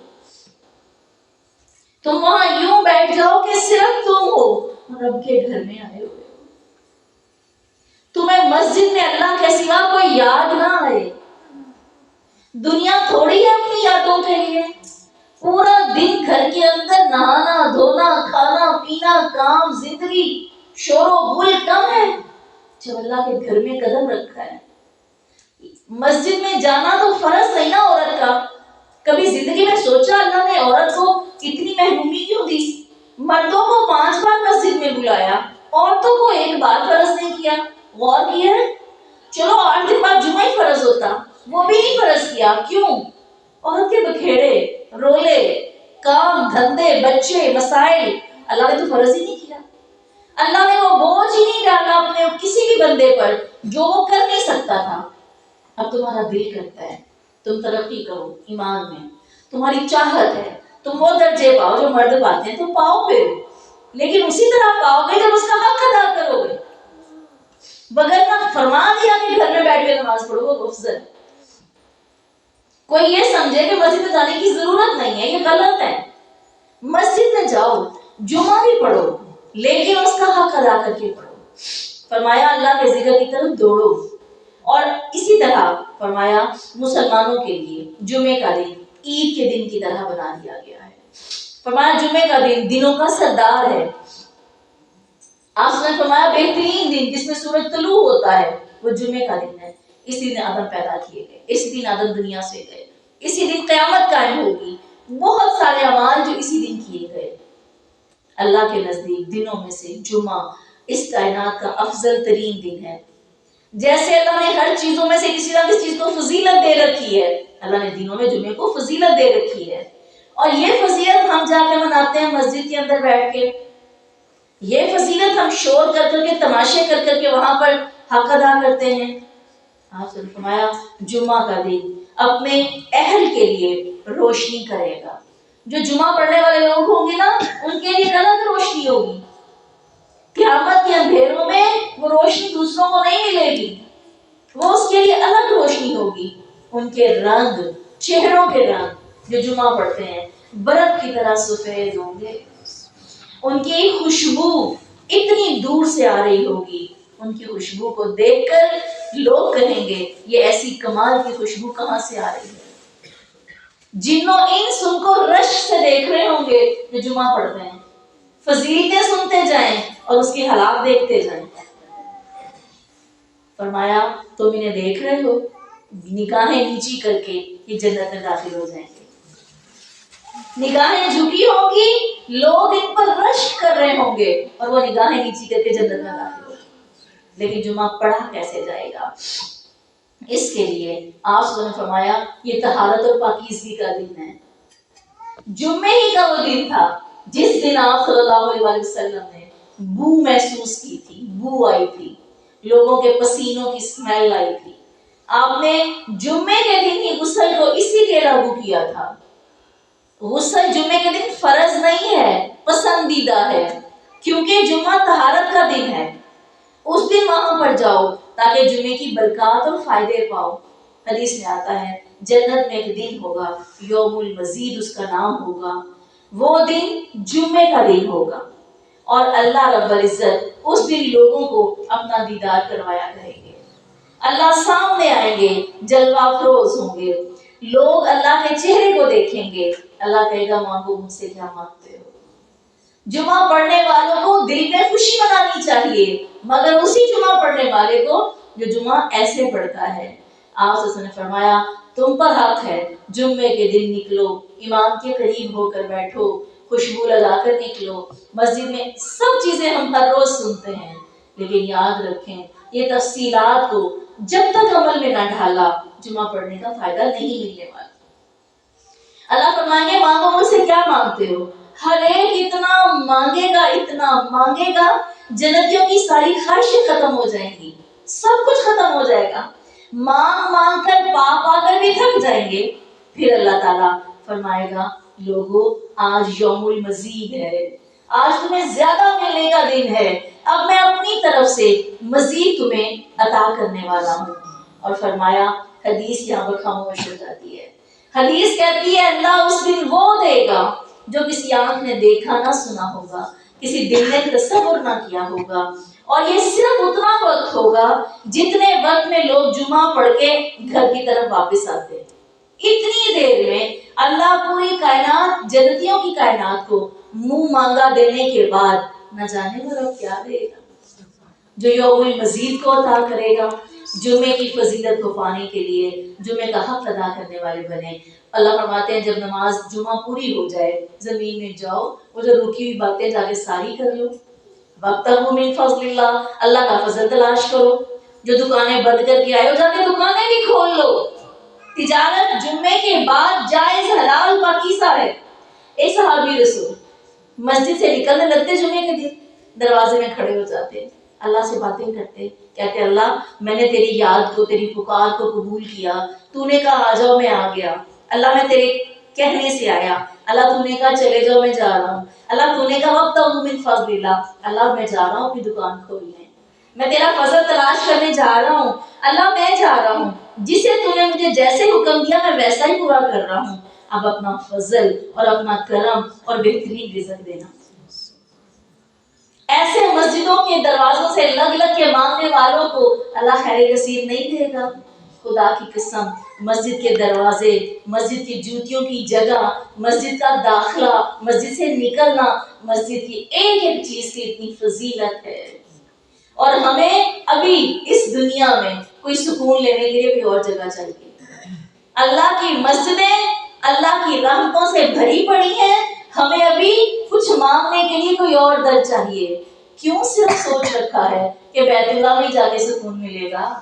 تم وہاں یوں بیٹھ جاؤ کہ صرف تم ہو رب کے گھر میں آئے ہوئے، تمہیں مسجد میں اللہ کے سوا کوئی یاد نہ آئے. دنیا تھوڑی ہے اپنی یادوں کے لیے. پورا دن گھر کے اندر نہانا دھونا کھانا پینا کام زندگی شور و غل کم ہے جب اللہ کے گھر میں قدم رکھا ہے. مسجد میں جانا تو فرض نہیں نا عورت کا. کبھی زندگی میں سوچا اللہ نے عورت کو اتنی محرومی کیوں دی؟ مردوں کو 5 بار مسجد میں بلایا، عورتوں کو 1 بار فرض نہیں کیا. غور کیا ہے؟ چلو 8 دن بعد جمعہ ہی فرض ہوتا، وہ بھی نہیں فرض کیا. کیوں؟ عورت کے بکھیڑے رولے کام دھندے بچے مسائل اللہ نے تو فرض ہی نہیں کیا. اللہ نے وہ بوجھ ہی نہیں ڈالا اپنے کسی بھی بندے پر جو وہ کر نہیں سکتا تھا. اب تمہارا دل کرتا ہے تم ترقی کرو ایمان میں، تمہاری چاہت ہے تم وہ درجے پاؤ جو مرد پاتے ہیں، تم پاؤ پھر، لیکن اسی طرح پاؤ گے جب اس کا حق ادا کرو گے. بغیر نہ فرما دیا کہ گھر میں بیٹھ کے نماز پڑھو، وہ افضل. کوئی یہ سمجھے کہ مسجد میں جانے کی ضرورت نہیں ہے، یہ غلط ہے. مسجد میں جاؤ، جمعہ بھی پڑھو، لیکن اس کا حق ادا کر کے پڑھو. فرمایا اللہ کے ذکر کی طرف دوڑو. اور اسی طرح فرمایا مسلمانوں کے لیے جمعے کا دن عید کے دن کی طرح بنا دیا گیا ہے. فرمایا جمعے کا دن دنوں کا سردار ہے. آپ نے فرمایا بہترین دن جس میں سورج طلوع ہوتا ہے وہ جمعے کا دن ہے. اسی دن آدم پیدا کیے گئے، اسی دن آدم دنیا سے گئے، اسی دن قیامت قائم ہوگی. بہت سارے اعمال جو اسی دن کیے گئے. اللہ کے نزدیک دنوں میں سے جمعہ اس کائنات کا افضل ترین دن ہے. جیسے اللہ نے ہر چیزوں میں سے کسی نہ کسی چیز کو فضیلت دے رکھی ہے، اللہ نے دنوں میں جمعے کو فضیلت دے رکھی ہے. اور یہ فضیلت ہم جا کے مناتے ہیں مسجد کے اندر بیٹھ کے. یہ فضیلت ہم شور کر کر کے، تماشے کر کر کے وہاں پر حق ادا کرتے ہیں. آپ نے فرمایا جمعہ کا دن اپنے اہل کے لیے روشنی کرے گا. جو جمعہ پڑھنے والے لوگ ہوں گے نا، ان کے لیے الگ روشنی ہوگی. قیامت کے اندھیروں میں وہ روشنی دوسروں کو نہیں ملے گی، وہ اس کے لیے الگ روشنی ہوگی. ان کے رنگ، چہروں کے رنگ جو جمعہ پڑھتے ہیں برف کی طرح سفید ہوں گے. ان کی خوشبو اتنی دور سے آ رہی ہوگی، ان کی خوشبو کو دیکھ کر لوگ کہیں گے یہ ایسی کمال کی خوشبو کہاں سے آ رہی ہے. جنوں انس ان کو رشک سے دیکھ رہے ہوں گے جو جمعہ پڑھتے ہیں. فضیلتیں سنتے جائیں اور اس کی حالات دیکھتے جائیں. فرمایا تم انہیں دیکھ رہے ہو، نگاہیں نیچی کر کے یہ جنت میں داخل ہو جائیں گے. نگاہیں جھکی ہوں گی، لوگ ان پر رشک کر رہے ہوں گے اور وہ نگاہیں نیچی کر کے جنت میں داخل ہو جائیں گے. لیکن جمعہ پڑھا کیسے جائے گا؟ اس کے لیے آپ نے فرمایا یہ طہارت اور پاکیزگی کا دن ہے. جمعے ہی کا وہ دن تھا جس دن آپ صلی اللہ علیہ وسلم نے بو محسوس کی تھی، بو آئی تھی، لوگوں کے پسینوں کی اسمیل آئی تھی. آپ نے جمعے کے دن ہی غسل کو اسی لیے لاگو کیا تھا. غسل جمعے کے دن فرض نہیں ہے، پسندیدہ ہے، کیونکہ جمعہ طہارت کا دن ہے. اس دن وہاں پر جاؤ تاکہ جمعے کی برکات اور فائدے پاؤ. حدیث میں آتا ہے جنت میں ایک دن ہوگا، یوم المزید اس کا نام ہوگا. وہ دن جمعے کا دن ہوگا اور اللہ رب العزت اس دن لوگوں کو اپنا دیدار کروایا کریں گے. اللہ سامنے آئیں گے، جلوہ افروز ہوں گے، لوگ اللہ کے چہرے کو دیکھیں گے. اللہ کہے گا مانگو مجھ سے کیا مانگتے ہو. جمعہ پڑھنے والوں کو دل میں خوشی منانی چاہیے، مگر اسی جمعہ پڑھنے والے کو جو جمعہ ایسے پڑھتا ہے. آپ نے فرمایا تم پر حق ہے، جمعے کے دن نکلو، امام کے قریب ہو کر بیٹھو، خوشبو لگا کر نکلو. مسجد میں سب چیزیں ہم ہر روز سنتے ہیں، لیکن یاد رکھیں یہ تفصیلات کو جب تک عمل میں نہ ڈھالا جمعہ پڑھنے کا فائدہ نہیں ملنے والا. اللہ فرمائیں گے مانگو مجھ سے کیا مانگتے ہو. ہر ایک اتنا مانگے گا جنتیوں کی ساری خواہشیں ختم ہو جائیں گی، سب کچھ ختم ہو جائے گا. مانگ کر پا کر بھی تھک جائیں گے. پھر اللہ تعالیٰ فرمائے گا لوگوں آج یوم المزید ہے، آج تمہیں زیادہ ملنے کا دن ہے، اب میں اپنی طرف سے مزید تمہیں عطا کرنے والا ہوں. اور فرمایا حدیث یہاں پر خاموش ہو جاتی ہے. حدیث کہتی ہے اللہ اس دن وہ دے گا جو کسی آنکھ نے دیکھا نہ سنا ہوگا، کسی دل نے تصور نہ کیا ہوگا. اور یہ صرف اتنا وقت ہوگا جتنے وقت میں لوگ جمعہ پڑھ کے گھر کی طرف واپس آتے ہیں. اتنی دیر میں اللہ پوری کائنات، جنتیوں کی کائنات کو منہ مانگا دینے کے بعد نہ جانے وہ رب کیا دے گا جو یوم المزید کو عطا کرے گا. جمعے کی فضیلت کو پانے کے لیے جمعے کا حق ادا کرنے والے بنے. اللہ فرماتے ہیں جب نماز جمعہ پوری ہو جائے زمین میں جاؤ، وہ جو رکی ہوئی باتیں جا کے ساری کر لو. وَابْتَغُوا مِن فَضْلِ اللَّهِ، اللہ کا فضل تلاش کرو. جو دکانیں بند کر کے آئے ہو جا کے دکانیں بھی کھول لو. تجارت جمعے کے بعد جائز، حلال، پاکیزہ ہے. ایک صحابی رسول مسجد سے نکلنے لگتے جمعے کے دن، دروازے میں کھڑے ہو جاتے، اللہ سے باتیں کرتے، کہتے اللہ میں نے تیری یاد کو، تیری پکار کو قبول کیا، تو نے کہا آ جاؤ میں آ گیا. اللہ میں تیرے کہنے سے آیا، اللہ تو نے کہا چلے جاؤ میں جا رہا ہوں، اللہ تو نے کہا وابتغوا من فضل اللہ، اللہ میں جا رہا ہوں اپنی دکان کھولنے، میں تیرا فضل تلاش کرنے جا رہا ہوں، اللہ میں جا رہا ہوں، جسے تو نے مجھے جیسے حکم دیا میں ویسا ہی پورا کر رہا ہوں، اب اپنا فضل اور اپنا کرم اور بہترین رزق دینا۔ ایسے مسجدوں کے دروازوں سے لگ لگ کے مانگنے والوں کو اللہ خیر نصیب نہیں دے گا۔ خدا کی قسم، مسجد کے دروازے، مسجد کی جوتیوں کی جگہ، مسجد کا داخلہ، مسجد سے نکلنا، مسجد کی ایک ایک چیز کی اتنی فضیلت ہے، اور ہمیں ابھی اس دنیا میں کوئی سکون لینے کے لیے کوئی اور جگہ چاہیے۔ اللہ کی مسجدیں اللہ کی رحمتوں سے بھری پڑی ہیں، ہمیں ابھی کچھ مانگنے کے لیے کوئی اور در چاہیے۔ کیوں صرف سوچ رکھا ہے کہ بیت اللہ میں جا کے سکون ملے گا؟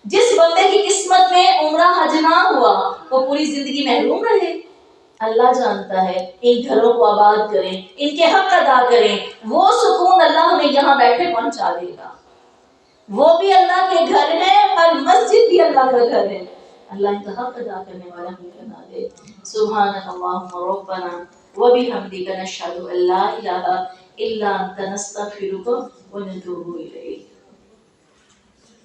جس بندے کی قسمت میں عمرہ حج نہ ہوا وہ پوری زندگی محروم رہے۔ اللہ جانتا ہے، ان گھروں کو آباد کریں، ان کے حق ادا کریں، وہ سکون اللہ ہمیں یہاں بیٹھے پہنچا دے گا۔ وہ بھی اللہ کے گھر ہے اور مسجد بھی اللہ کا گھر ہے، اللہ ان کا حق ادا کرنے والا ہمیں بنا دے۔ سبحانک اللہم ربنا وبحمدک نشہد ان لا الہ الا انت نستغفرک ونتوب الیک۔